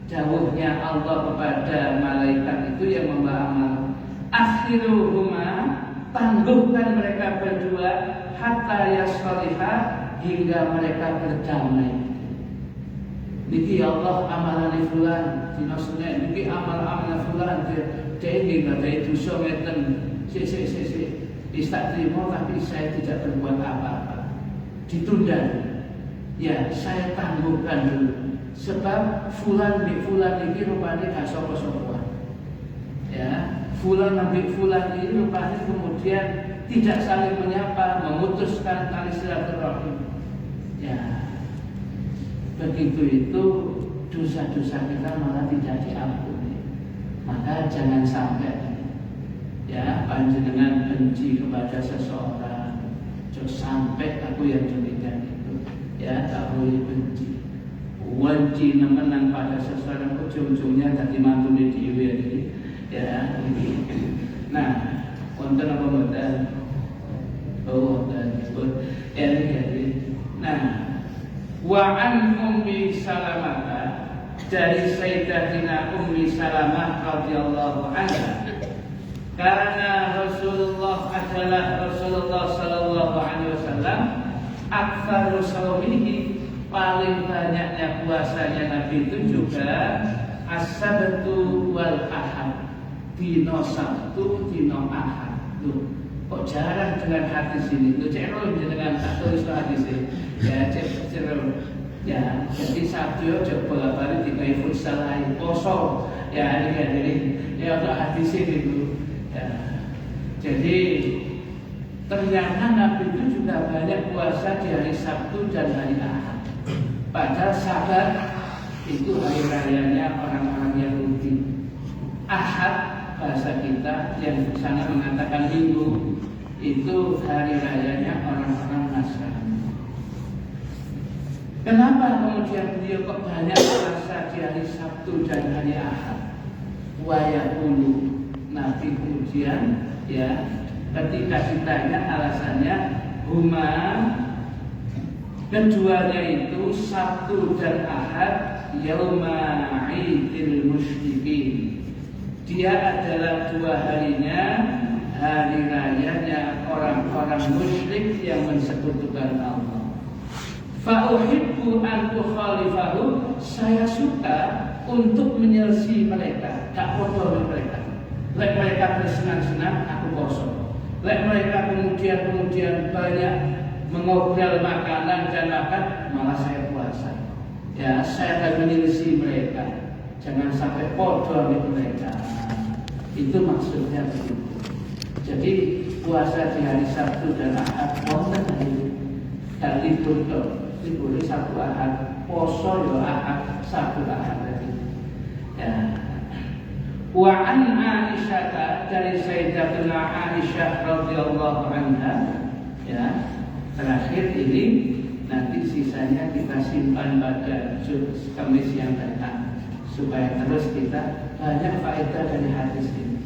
dawuhnya Allah kepada malaikat itu yang membawa amal, akhiruhuma, tangguhkan mereka berdua, hatta yasfaliha, hingga mereka berdamai. Niki Allah amalan fulan, dinasune niki amal fulan, dia ini nggak dosa ngeten, si tak terima, tapi saya tidak berbuat apa-apa, ditunda. Ya, saya tangguhkan dulu. Sebab fulan ini rupanya gak sopo-sopoan. Ya, fulan ini rupanya kemudian tidak saling menyapa, memutuskan tali silaturahim. Ya, begitu itu dosa-dosa kita malah tidak diampuni. Maka jangan sampai ya panjenengan benci kepada seseorang, jangan sampai aku yang demikian itu. Ya, tak boleh benci. Wanci nemenan pada seseorang, ujung-ujungnya tadi mantune dhewe iki. Ya, ini. Nah, wonten apa mboten? Oh, wonten. Ya, ini. Nah, wa an Ummi Salamah, dari Sayyidatina Ummi Salamah radhiyallahu anha, karena Rasulullah sallallahu alaihi wasallam aktsar saumihi, paling banyaknya puasanya Nabi itu juga as-sabtu wal ahad, dino Sabtu, dino Ahad. Tuh, kok jarang dengan hadis ini. Tuh cerol dengan tak tulis hadis ini. Ya, cerol. Ya, jadi Sabtu aja bola-balik dikai futsal lain poso. Ya, ini ya untuk hadis ini. Ya. Jadi ternyata Nabi itu juga banyak puasa di hari Sabtu dan hari Ahad. Padahal Sabat itu hari rayanya orang-orang Yahudi. Ahad bahasa kita yang di sana mengatakan Minggu, itu hari rayanya orang-orang Nasrani. Kenapa kemudian beliau kok banyak puasa di hari Sabtu dan hari Ahad? Wayaqulu, Nabi kemudian ya ketika ditanya alasannya, huma, keduanya itu Sabtu dan Ahad, yauma idil musyrikin, dia adalah dua harinya hari rayanya orang-orang musyrik yang mensekutukan Allah. Fa uhibbu an ukhalifahu, saya suka untuk menyelesaikan mereka, tak podo mereka. Lek mereka bersenang-senang, aku kosong. Lek mereka kemudian banyak mengobrol makanan dan makan, malah saya puasa. Ya, saya akan menyelesaikan mereka. Jangan sampai podo mereka. Itu maksudnya begitu. Jadi puasa di hari Sabtu dan Ahad, wonten hari libur libur Sabtu Ahad, poso yo Ahad, Sabtu Ahad tadi. Ya. Wa an Aisyah, dari Sayyidatuna Aisyah radhiyallahu anha, ya. Terakhir ini, nanti sisanya kita simpan pada Kamis yang datang supaya terus kita banyak faedah dari hadis ini.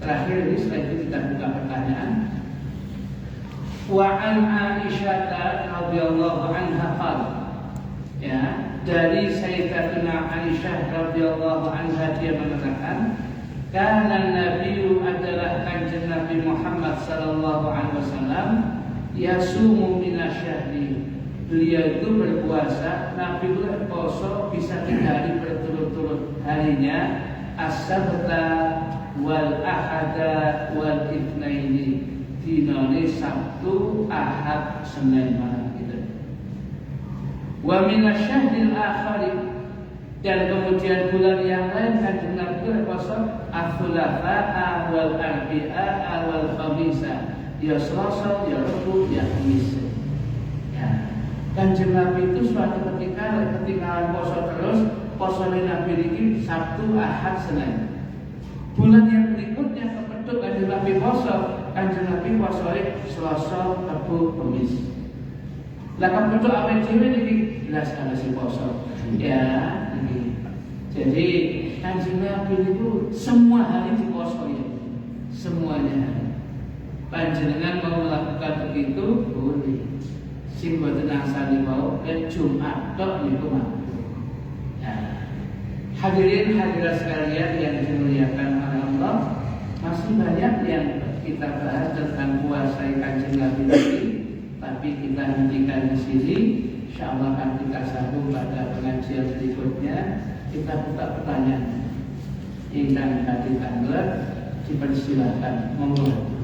Terakhir ini, setelah itu kita buka pertanyaan. Wa an Aisyah radhiyallahu anha qala, ya, dari Sayyidatuna Aisyah radhiyallahu anha, dia mengatakan, kana nabiyyu, adalah kanjeng Nabi Muhammad sallallahu alaihi wasallam, yasumu minasyahri, beliau itu berpuasa, Nabi itu berpuasa bisa 3 hari berturut-turut, harinya as-sabta wal ahada wal itsnaini, dinane Sabtu, Ahad, Senin malam gitu. Wa minasyahril akhari, dan kemudian bulan yang lain kanjeng Nabi berpuasa ats-tsulatsa wal arbi'a wal khamisa, ya Selasa, ya Rabu, ya Kamis. Ya. Kanjeng Nabi itu suatu ketika puasa terus, puasanya Nabi ini Sabtu, Ahad, Senin. Bulan yang berikutnya kepeduk kanjeng Nabi puasa, kanjeng Nabi puasanya Selasa, Rabu, Kamis. Lah kepeduk awake dhewe niki jelas kalau si puasa. Ya, ini. Jadi kanjeng Nabi itu semua hari dipuasa ya. Semuanya. Panjenengan mau melakukan begitu boleh. Sing boten asali mau Jumat tok niku mampu. Ya. Hadirin hadirat sekalian yang dimuliakan oleh Allah, masih banyak yang kita bahas tentang puasa kanjeng Nabi ini, tapi kita hentikan di sini. Insyaallah akan kita sambung pada pengajian berikutnya. Kita buka pertanyaan. Ingkang badhe tanglet dipersilakan, monggo.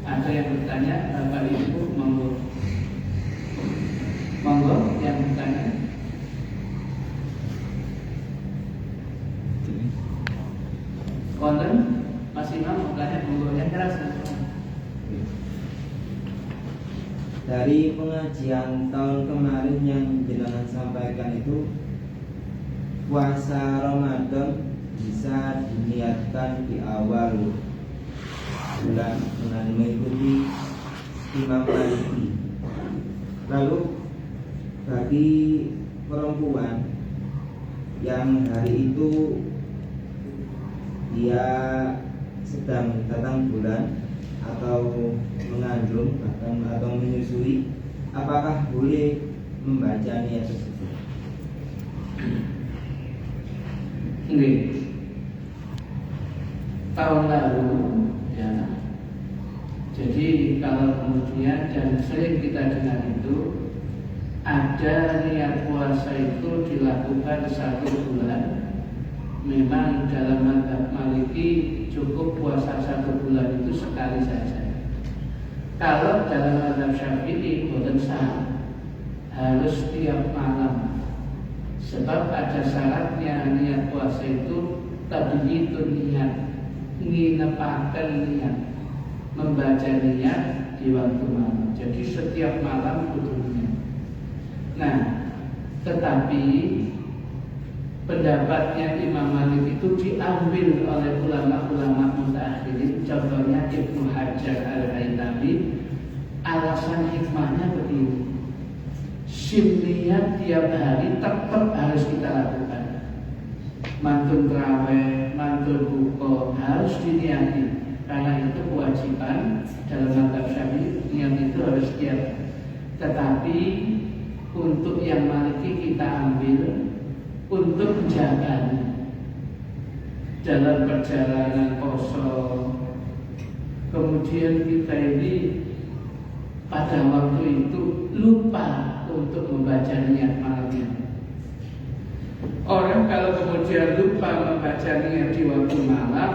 Ada yang bertanya, Bapak Ibu, monggo. Monggo yang bertanya. Konten masih mau bertanya, monggo yang keras. Dari pengajian tahun kemarin yang jenengan sampaikan itu, puasa Ramadan bisa diniatkan di awal bulan dengan mengikuti Imam Maliki. Lalu bagi perempuan yang hari itu dia sedang datang bulan atau mengandung bahkan atau menyusui, apakah boleh membaca niat tersebut? Ini tahun lalu, ya. Jadi kalau kemudian dan sering kita dengar itu, ada niat puasa itu dilakukan 1 bulan. Memang dalam mazhab Maliki cukup puasa 1 bulan itu sekali saja. Kalau dalam mazhab Syafi'i boten sah, harus tiap malam. Sebab ada syaratnya niat puasa itu tadi itu niat, nginepaken niat, membaca niat di waktu malam. Jadi setiap malam kudu niat. Nah, tetapi pendapatnya Imam Malik itu diambil oleh ulama-ulama mutaakhirin, contohnya Ibnu Hajar Al-Haytami. Alasan hikmahnya begini, niat tiap hari tetap harus kita lakukan. Mantun terawih, mantun buka harus diniati, karena itu kewajiban dalam mazhab Syafi'i. Niat itu harus tiap. Tetapi untuk yang Maliki kita ambil untuk menjaganya dalam perjalanan kosong. Kemudian kita ini pada waktu itu lupa untuk membaca niat malamnya. Orang kalau kemudian lupa membaca niat di waktu malam,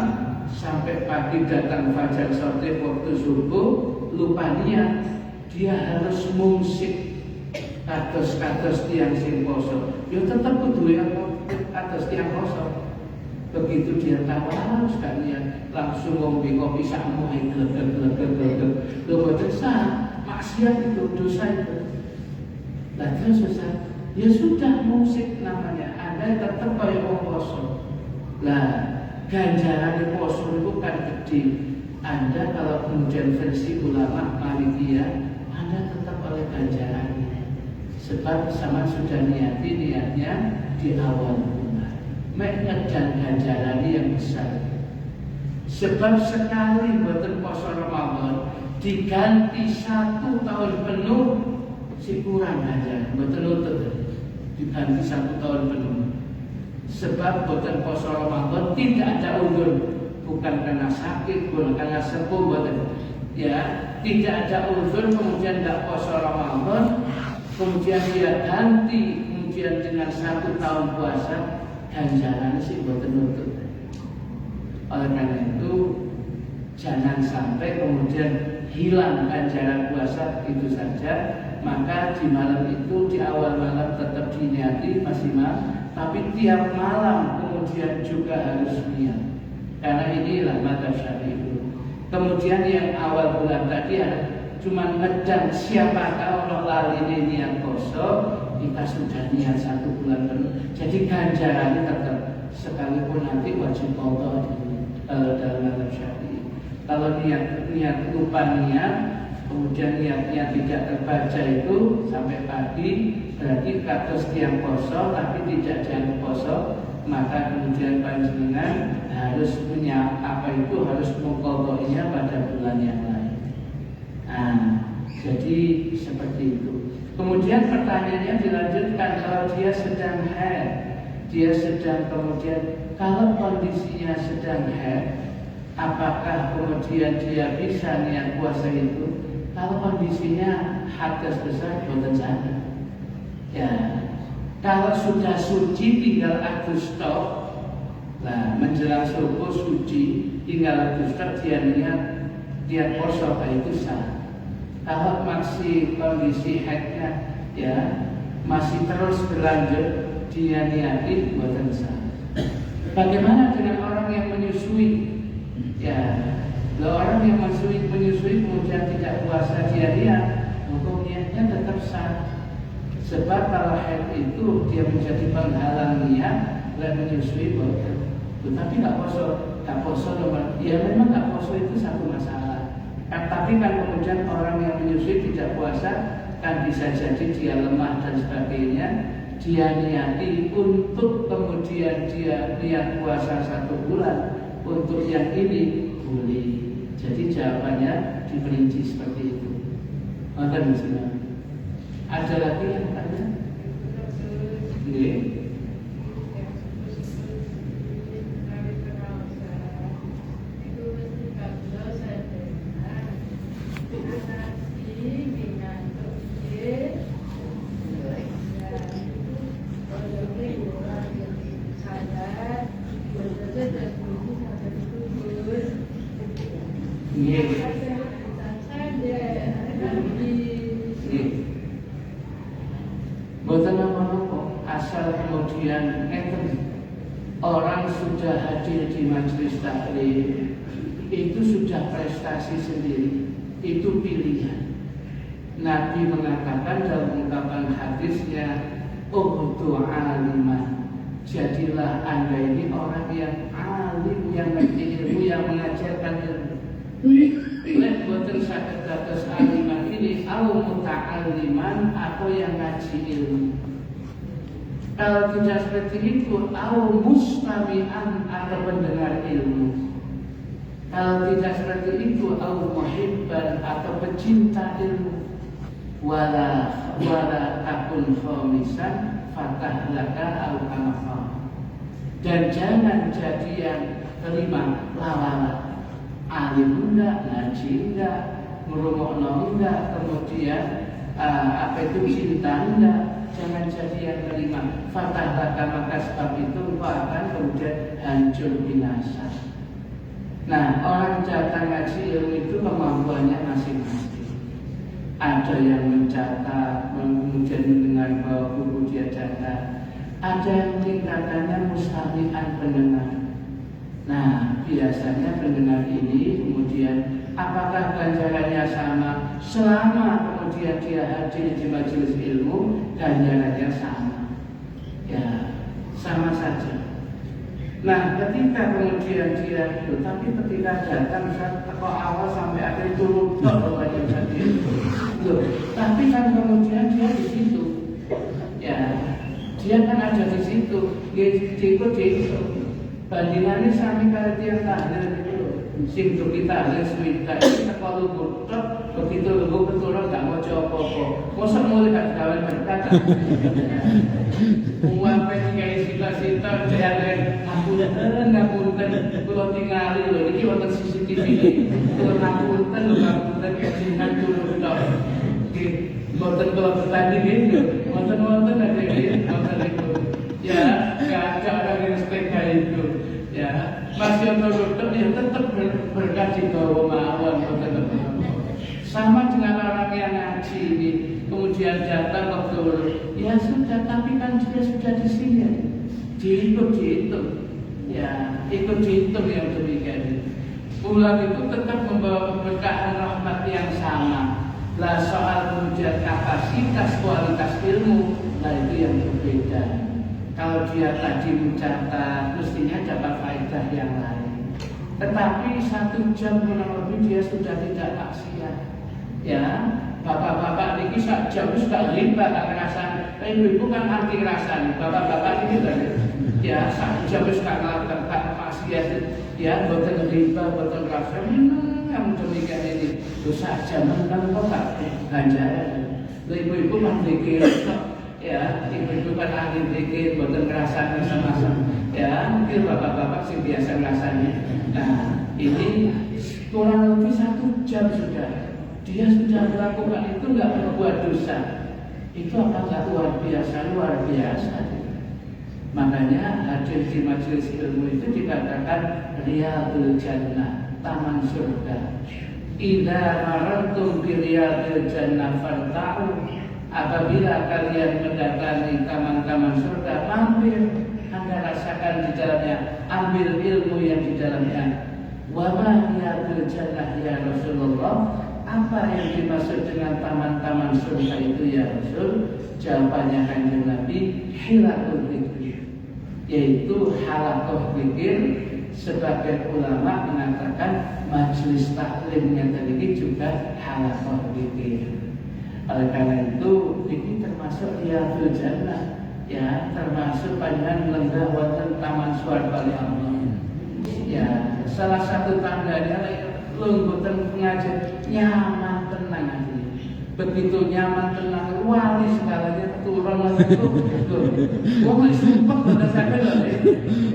sampai pagi datang fajar shortih waktu subuh, lupa niat, dia harus mungsik kados-kados tiang sing poso. Ya tetap kudu yang kados tiang poso. Begitu dia tahu harus gak niat, langsung ngombe kopi sakmu glek. Lho boten sah, maksiat itu, dosa itu. Lah terus susah. Ya sudah, musik namanya. Anda tetap kayak wong poso. Lah ganjaran poso itu kan gede. Anda kalau kemudian versi ulama Malikiyah, Anda tetap oleh ganjarannya. Sebab sama sudah niatnya di awal bulan. Mek dan ganjaran yang besar. Sebab sekali boten poso Ramadan diganti 1 tahun penuh, si kurang aja, boten nutut diganti 1 tahun penuh. Sebab boten poso Ramadan tidak ada uzur, bukan karena sakit, bukan karena sepuh, boten. Ya, tidak ada uzur kemudian tidak poso Ramadan, kemudian dia ganti kemudian dengan 1 tahun puasa, ganjaran sih boten nutut. Oleh karena itu jangan sampai kemudian hilang ganjaran puasa itu saja. Maka di malam itu, di awal malam tetap diniati maksimal, tapi tiap malam kemudian juga harus niat. Karena inilah madzhab Syafi'i. Kemudian yang awal bulan tadi cuma ngedang siapakah orang lali niat poso, kita sudah niat 1 bulan penuh. Jadi ganjarannya tetap, sekalipun nanti wajib qadha kalau dalam madzhab Syafi'i. Kalau niat lupa niat, kemudian niatnya tidak terbaca itu sampai pagi, berarti kados tiang poso tapi tidak jangan poso, maka kemudian panjenengan harus punya harus mengqadha'inya pada bulan yang lain. Nah, jadi seperti itu. Kemudian pertanyaannya dilanjutkan, kalau dia sedang haid, dia sedang kemudian kalau kondisinya sedang haid, apakah kemudian dia bisa niat puasa itu? Kalau kondisinya hadas besar, boten saged. Ya, kalau sudah suci tinggal Agustus, nah menjelang subuh suci tinggal Agustus dia niat poso itu sah. Kalau masih kondisi haidnya ya masih terus berlanjut, dia niati boten sah. Bagaimana dengan orang yang menyusui? Ya, orang yang menyusui kemudian tidak puasa dia niat, hukum niatnya tetap sah. Sebab kalau haid itu dia menjadi penghalang niat dan menyusui boten. Tetapi nggak poso nomor. Ya memang nggak poso itu satu masalah. Tapi kan kemudian orang yang menyusui tidak puasa kan bisa jadi dia lemah dan sebagainya. Dia niati untuk kemudian dia niat puasa 1 bulan. Untuk yang ini boleh. Jadi jawabannya diperinci seperti itu. Maka misalnya ada lagi yang tanya? Ini. Boten apa-apa, asal kemudian orang sudah hadir di majelis taklim itu sudah prestasi sendiri, itu pilihan. Nabi mengatakan dalam ungkapan hadisnya, "Ukhtu aliman." Jadilah Anda ini orang yang alim, yang mengerti ilmu, yang mengajarkan ilmu. Lek boten saged dados aliman ini au muta'alliman atau yang ngaji ilmu. Kalau tidak seperti itu, au mustami'an atau pendengar ilmu. Kalau tidak seperti itu, au muhibban atau pecinta ilmu. Wala takun khamisan fatah laka au kamafa. Dan jangan jadi yang kelima, lawala. Alim enggak, ngaji enggak, merumokno enggak, kemudian apa itu cinta enggak, jangan jadi yang kelima. Fatahaka, maka sebab itu engkau akan kemudian hancur binasa. Nah, orang datang ngaji ilmu itu kemampuannya masing-masing. Ada yang mencatat, kemudian mendengar bahwa buku dia catat. Ada yang tingkatannya mustami'an pendengar. Nah, biasanya pendengar ini kemudian apakah ganjarannya sama? Selama kemudian dia hadir di majelis ilmu, ganjarannya sama. Ya, sama saja. Nah, ketika kemudian dia itu, tapi ketika datang kok awal sampai akhir turun banyak tadi. Tapi kan kemudian dia di situ. Ya, dia kan ada di situ. Dia ikut bandingannya sami kali tiang tahlil itu. Sing kita tahlil swita itu kalau butuh begitu lu keturun gak mau jawab apa-apa. Masa mau lihat kawan berkata. Uang kayak sita-sita jalan ngapunten kula tingali lho iki wonten CCTV kula ngapunten lho ngapunten kajian turun tok. Nggih, mboten kula bertanding nggih. Wonten ada iki wonten itu. Ya, gak ada respect itu. Ya, masih turun ya tetap berkaji bahwa mawon wonten. Sama dengan orang yang ngaji ini, kemudian datang betul, ya sudah, tapi kan dia sudah di sini, dihitung, ya ikut dihitung yang demikian. Pulang itu tetap membawa keberkahan rahmat yang sama. Lah soal kemudian kapasitas kualitas ilmu, nah itu yang berbeda. Kalau dia tadi mencatat, mestinya dapat faedah yang lain. Tetapi 1 jam kurang lebih dia sudah tidak maksiat. Ya, bapak-bapak ini sak jam sudah riba tak ngerasain. Ibu-ibu kan anti ngerasain. Bapak-bapak ini kan ya sak jam sudah ngelakukan maksiat. Ya, boten riba, boten ngerasain. Yang demikian ini dosa jam menang kok tak ganjaran. Ibu-ibu kan dikir, ya, ibu-ibu kan ahli dikir, boten ngerasain sama-sama. Ya, mungkin bapak-bapak sih biasa ngerasain. Nah, ini kurang lebih 1 jam sudah. Dia sudah melakukan itu, nggak berbuat dosa. Itu apakah luar biasa? Luar biasa. Makanya hadir di majelis ilmu itu dikatakan Riyadul Jannah, taman surga. Idza marartum bi Riyadil Jannah farta'u. Apabila kalian mendatangi taman-taman surga, mampir, Anda rasakan di dalamnya, ambil ilmu yang di dalamnya. Wa ma Riyadul Jannah ya Rasulullah? Apa yang dimaksud dengan taman-taman surga itu ya Rasul? Jawabannya Kanjeng Nabi, hilakul dzikir, yaitu halaqah dzikir. Sebagian ulama mengatakan majelis taklimnya tadi juga halaqah dzikir. Oleh karena itu ini termasuk Riyadul Jannah, ya, termasuk panjenengan lenggah wonten taman swarga Allah. Ya, salah satu tandanya lunggutan pengajian nyaman tenang aja. Begitu nyaman tenang, wali segalanya turun lagi tuh. Wong sumpah pada sadar loh.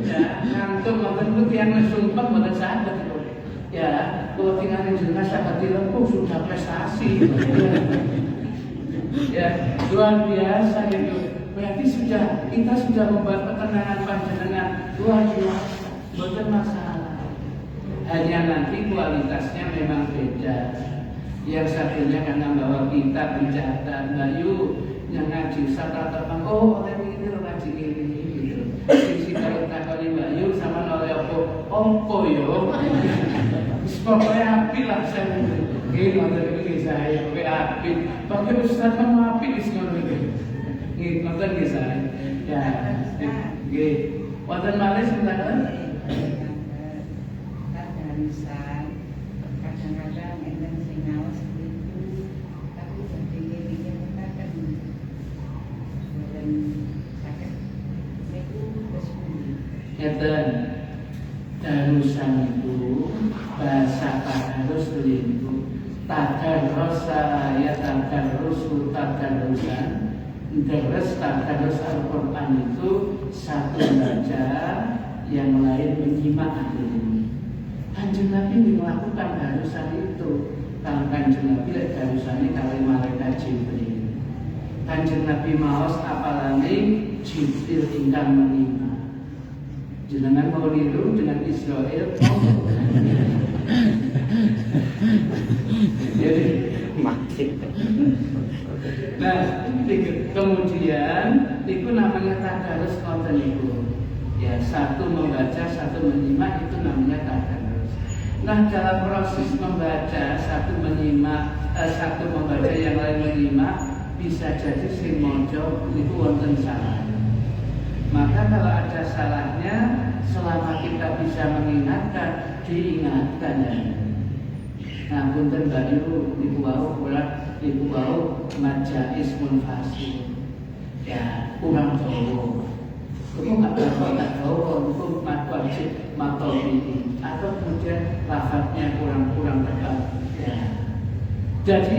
Ya, ngantuk nonton itu yang sumpah pada sadar loh. Ya, kalau tinggal di jenazah hati lempuh sudah prestasi. Ya, luar biasa itu. Berarti kita sudah membuat ketenangan panjenengan luar biasa. Bukan masalah. Hanya nanti kualitasnya memang beda. Yang satunya karena bahwa kita mencatat, Bayu yang ngaji satu terbang, oh oleh ini lo ngaji ini gitu. Sisi kalau takoni Bayu sama oleh opo yo. Pokoknya api lah saya. Ini nonton ini saya, pokoknya api. Pakai Ustaz kan api di sini gitu. Ini nonton ini saya. Ya, gitu. Wonten malih sinten? Misal kadang-kadang enten sing ngawas itu tapi pentingnya kita kan dan sakit itu bersembunyi. Ngeten darusan itu bahasa tadarus itu tadarrosa ya tadarrusan tadarus Al-Quran itu satu baca, yang lain menyimak. Kanjeng Nabi melakukan harusan itu. Kalau Kanjeng Kanjeng Nabi lek darusane kali malaikat Jibril. Kanjeng Nabi maos apalane Jibril ingkang menimba. Jenengan mau niru dengan Israel. Jadi mati. nah, kemudian itu namanya tadarus konten itu. Ya, satu membaca, satu menyimak itu namanya tadarus. Nah, dalam proses membaca, satu menyimak, satu membaca yang lain menyimak, bisa jadi sing mojo itu wonten salah. Maka kalau ada salahnya, selama kita bisa mengingatkan, diingatkan ya. Nah, punten Bayu, ibu bau majais munfasil. Ya, kurang jauh. Itu nggak jauh, itu mat wajib matobi atau kemudian lafadznya kurang tepat. Ya. Jadi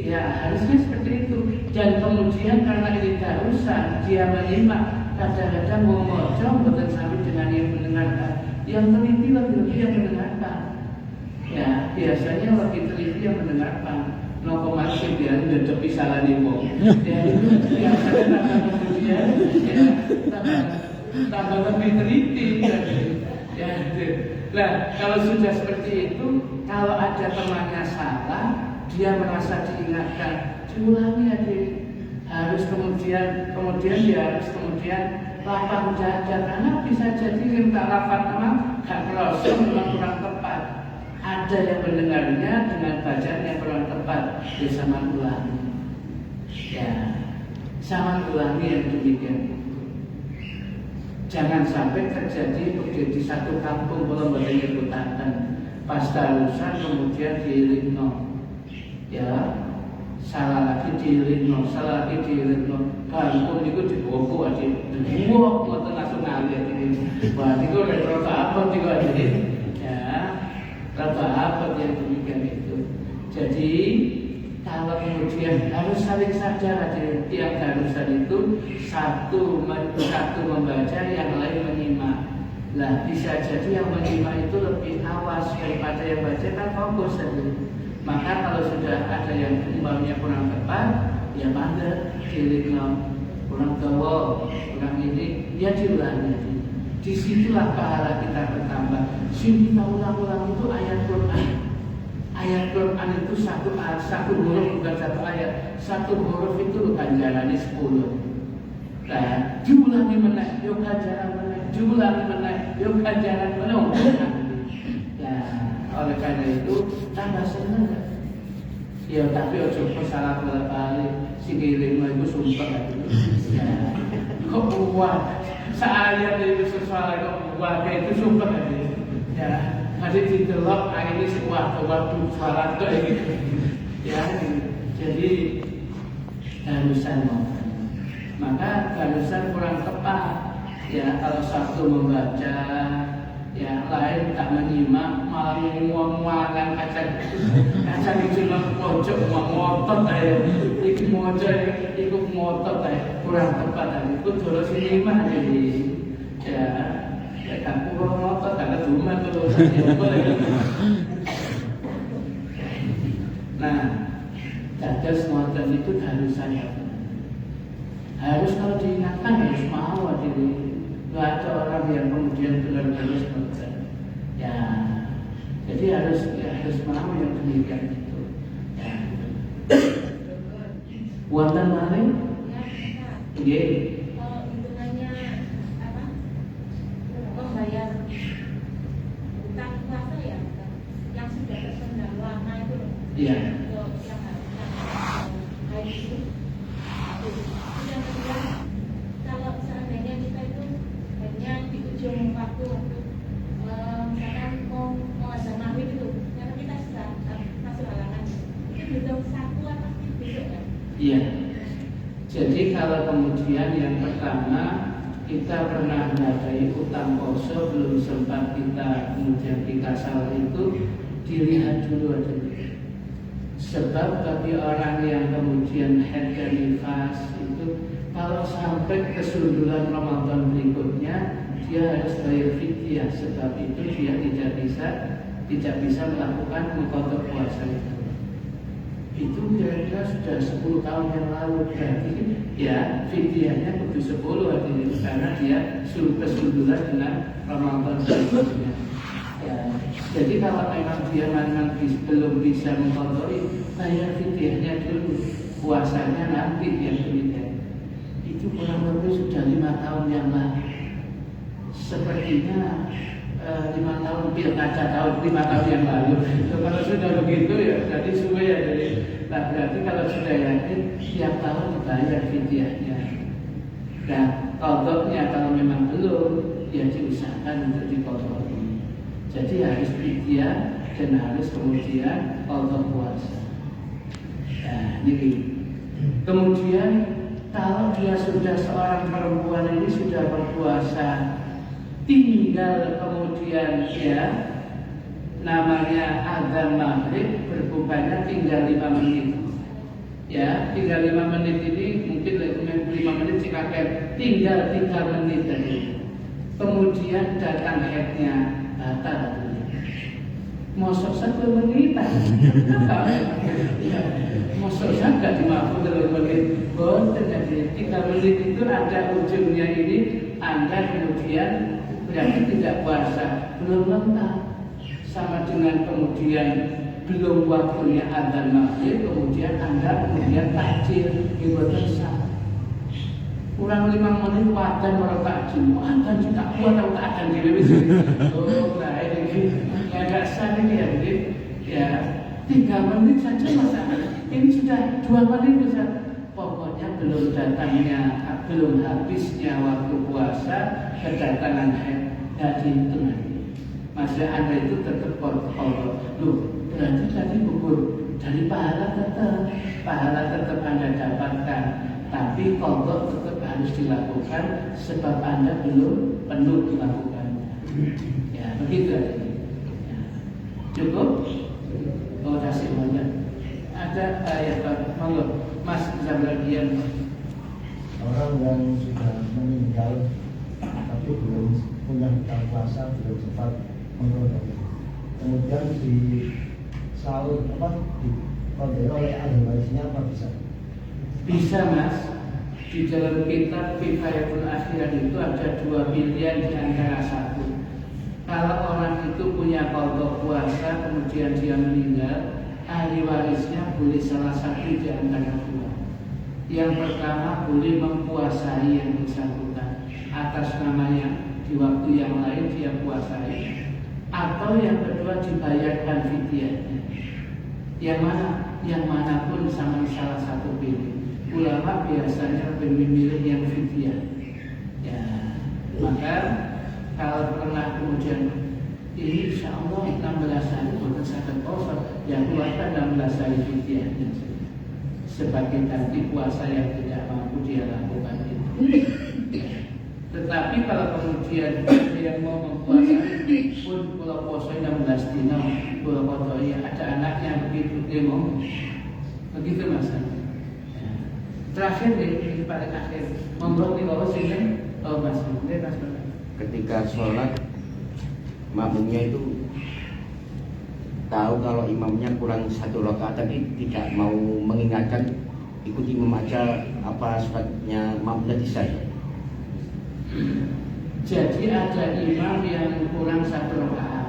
ya harusnya seperti itu. Dan kemudian karena ini darusan, dia menyimak. Kadang-kadang mau mocong bukan sampai dengan yang mendengarkan. Yang teliti lebih yang mendengarkan. Ya biasanya lebih teliti yang mendengarkan. Nopo masih dia udah tepi salah nih mau. Ya itu biasanya kemudian ya tambah lebih teliti. Ya, nah kalau sudah seperti itu, kalau ada temannya salah, dia merasa diingatkan, diulangi adik. Harus kemudian dia harus lapang dada karena bisa jadi minta lapang memang gak kerasa, memang kurang tepat. Ada yang mendengarnya dengan bacaan yang kurang tepat, ya sama ulangi. Ya, sama ulangi yang demikian itu. Jangan sampai terjadi di satu kampung kalau badannya kutakan pas darusan kemudian diiringno. Ya. Salah lagi diiringno, kampung itu diboko aja, dibuang ngoten langsung ngalir ini. Wah, itu rata apa juga jadi, ya, rata apa yang demikian itu. Jadi kalau kemudian harus saling sadar aja, tiap darusan itu satu membaca, yang lain menyimak. Lah bisa jadi yang menyimak itu lebih awas daripada yang baca kan fokus saja. Maka kalau sudah ada yang umpamanya kurang tepat, ya mangga diiringno, kurang gawa, kurang ini, ya diulangi. Disitulah pahala kita bertambah. Sing kita ulang-ulang itu ayat Quran. Ayat Quran itu satu huruf bukan satu ayat. Satu huruf itu ganjarannya 10. Nah, diulangi meneh, yo ganjaran meneh, diulangi meneh, yo ganjaran meneh. Oleh karena itu tambah seneng. Ya tapi ojo salah balik sikiring itu sumpah ya. Kok buat saya itu sesuatu kok buat itu sumpah ya. Masih didelok ini sebuah waktu salat kok gitu. Ya jadi darusan maka darusan kurang tepat ya kalau satu membaca yang lain tak menyimak malah menguang-uangan kacang itu pojok ngotot aja ikut ngotot aja kurang tepat itu terus ini mah jadi ya kan kurang ngotot karena cuma terus nah dadas ngotot itu harus kalau diingatkan harus mau diri. Tidak ada orang yang kemudian benar-benar seperti ya, jadi harus mau yang demikian itu. Ya. Wonten malih? Nggih. Hitungannya apa? Membayar utang puasa ya, yang sudah tersendat lama itu. Iya. Yang hari itu. Yang kedua, kalau seandainya kita itu hanya di ujung waktu misalkan mau azan maghrib itu, karena kita sudah masuk halangan, itu hitung satu atau besok kan? Iya. Jadi kalau kemudian yang pertama kita pernah menghadapi utang poso belum sempat kita kemudian kita salah itu dilihat dulu aja. Sebab bagi orang yang kemudian haid dan nifas itu kalau sampai kesundulan Ramadan berikutnya dia harus bayar fidyah. Sebab itu dia tidak bisa melakukan mengqadha puasa itu. itu kira-kira sudah 10 tahun yang lalu, berarti ya fidyahnya kudu 10 artinya, karena dia kesundulan dengan Ramadan berikutnya. Ya, jadi kalau memang dia memang belum bisa mengkodoi, bayar fidyahnya dulu, puasanya nanti yang demikian. Itu kurang lebih sudah 5 tahun yang lalu. Sepertinya 5 tahun pilkada tahun 5 tahun yang lalu. Kalau sudah begitu ya berarti suwe ya jadi. Nah, berarti kalau sudah yakin tiap tahun dibayar fidyahnya. Nah, kodoknya kalau memang belum, ya diusahakan untuk dikodok. Jadi harus fidyah dan harus kemudian kodok puasa. Nah, ini. Kemudian kalau dia sudah seorang perempuan ini sudah berpuasa, tinggal kemudian ya namanya azan maghrib, berbukanya tinggal 5 menit. Ya, tinggal 5 menit ini mungkin 5 menit cikakan, tinggal 3 menit tadi. Kemudian datang headnya batal. Mosok 1 menit ya, mosok gak dimaafkan 3 menit. Boten jadi 3 menit itu ada ujungnya ini, Anda kemudian berarti tidak puasa, belum lengkap. Sama dengan kemudian belum waktunya adzan maghrib, kemudian Anda kemudian takjil, itu sah. Kurang 5 menit adzan orang takjil, adzan juga kuat atau adzan diri sini. Oh, nah ini ya nggak sah ini ya, ya 3 menit saja masalah. Ini sudah 2 menit bisa. Pokoknya belum datangnya, belum habisnya waktu puasa, kedatangan haid, jadi itu nanti. Masa Anda itu tetap kodok. Loh, berarti tadi gugur dari pahala tetap Anda dapatkan, tapi kodok tetap harus dilakukan sebab Anda belum penuh dilakukan. Ya, begitu aja. Ya. Cukup? Oh, kasih banyak. Ada ayat monggo Mas Zabragian. Orang yang sudah meninggal tapi belum punya hutang puasa, belum sempat mengkodok, kemudian di sahur dikodok oleh ahli warisnya, apa bisa? Bisa Mas. Di dalam kitab Kifayatul Akhirat itu ada 2 pilihan di antara satu. Kalau orang itu punya kodok puasa kemudian dia meninggal, ahli warisnya boleh salah satu di antara 2. Yang pertama boleh mempuasai yang bersangkutan atas namanya, di waktu yang lain dia puasai, atau yang kedua dibayarkan fidyahnya. Yang mana? Yang manapun sama salah satu pilih. Ulama biasanya lebih memilih yang fidyah. Ya, maka kalau pernah kemudian ini insya Allah 16 hari bukan sakit over, yang keluarkan 16 hari fidyahnya sebagai ganti puasa yang tidak mampu dia lakukan itu. Tetapi kalau kemudian dia mau mempuasai pun kalau puasa 16 dina, kalau kodoknya ada anaknya begitu dia mau begitu masalah. Ya. Terakhir nih, ini paling akhir. Monggo nih kalau sini, oh mas, ketika sholat makmumnya itu tahu kalau imamnya kurang 1 rakaat tapi tidak mau mengingatkan, ikut imam aja, apa sholatnya makmumnya disahkan? Jadi ada imam yang kurang 1 rakaat,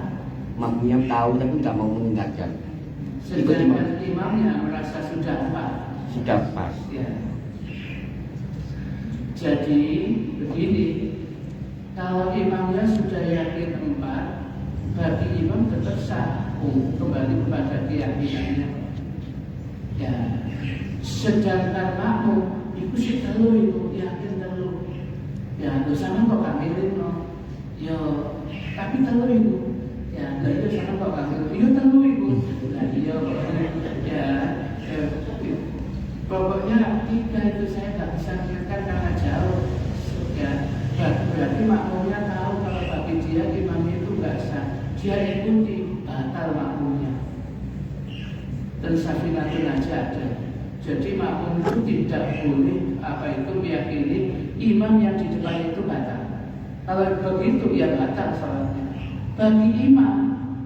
makmumnya tahu tapi tidak mau mengingatkan, ikut imam. sedangkan imamnya merasa sudah pas. Ya. Jadi begini, kalau imamnya sudah yakin 4, bagi imam tetap sah, kembali kepada keyakinannya. Ya, sedangkan makmum itu sih itu yakin telu. Ya, itu sama kok kamilin no. Yo, tapi telu itu. Ya, itu sama kok kamilin. Yo telu itu. Nah, yo, ya, pokoknya 3 itu saya nggak bisa ingatkan karena jauh. Ya, berarti makmumnya tahu kalau bagi dia imam itu nggak sah. Dia ikuti, batal makmumnya. Dan safinatun aja ada. Jadi makmum itu tidak boleh meyakini imam yang di depan itu batal. Kalau begitu ya batal salatnya. Bagi imam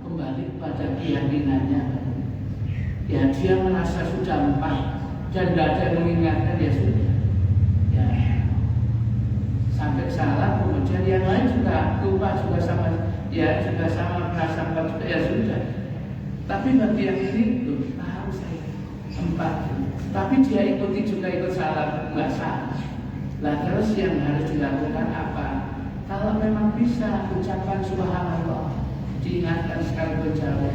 kembali pada keyakinannya. Ya dia dia merasa sudah empat dan tidak ada yang mengingatkan, ya sudah. Ya, sampai salah, kemudian yang lain juga lupa juga sama, ya juga sama merasa empat juga, ya sudah. Tapi bagi yang ini tuh tahu saya empat, tapi dia ikuti juga ikut salah, nggak salah. Nah terus yang harus dilakukan apa? Kalau memang bisa ucapan subhanallah, diingatkan sekali berjauh.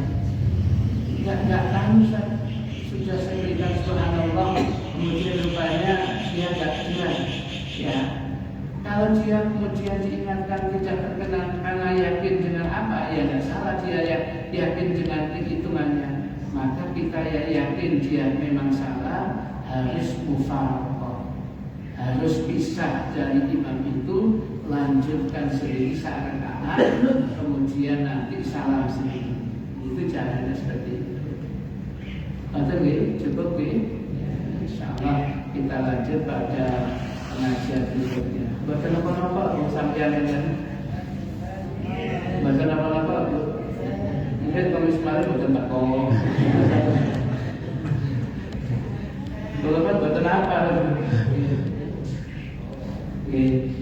Nggak tahu sudah saya berikan subhanallah, kemudian rupanya dia nggak jelas. Ya, kalau dia kemudian diingatkan tidak terkenal karena yakin dengan apa, ya nggak salah dia yakin dengan hitungannya. Maka kita ya yakin dia memang salah, harus mufaraqah, harus pisah dari imam itu, lanjutkan sendiri seakan-akan, kemudian nanti salam sendiri. Itu caranya seperti itu. Betul ya? Cukup ya? Insyaallah kita lanjut pada pengajian berikutnya. Baca apa-apa Bu sampean yang baca apa-apa Bu. Mungkin Kamis kemarin baca takok. Belum baca apa?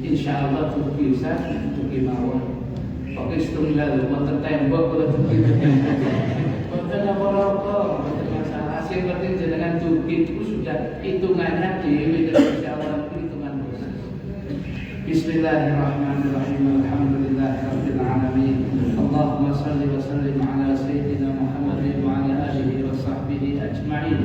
Insyaallah tuh bisa untuk mawon. Pakai setunggal mau tertembok kalau begitu. Baca apa-apa. Yang penting dengan tuki itu sudah hitungannya dewi dan insyaallah hitungan dosa. Bismillahirrahmanirrahim. Alhamdulillahirabbil alamin. Allahumma shalli wa sallim ala sayyidina Muhammadin wa ala alihi wa sahbihi ajma'in.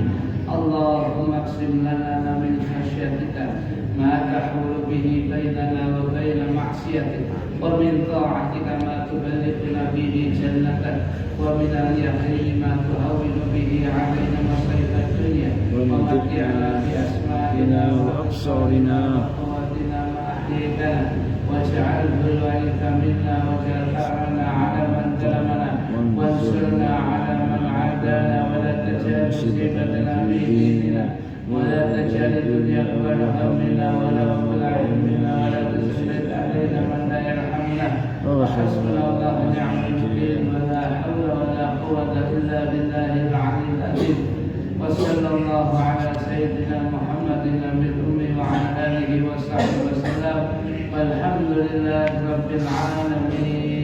Allahumma aqsim lana min khasyatika ma tahulu bihi bainana wa baina ma'siyatik, wa min ta'atika ma tuballighuna bihi jannatak, ومن اليقين ما تهون به علينا مصائب الدنيا ومتعنا بأسمائنا وأبصارنا وقواتنا ما أحييتنا واجعله الوارث منا واجعل ثأرنا على من ظلمنا وانصرنا على من عادانا ولا تجعل مصيبتنا في ديننا ولا تجعل الدنيا أكبر همنا ولا مبلغ علمنا ولا تسلط علينا من لا يرحمنا وحسبنا الله ونعم الوكيل ولا حول ولا قوة إلا بالله العلي العظيم وصلى الله على سيدنا محمد النبي الأمي وعلى آله وصحبه وسلم والحمد لله رب العالمين.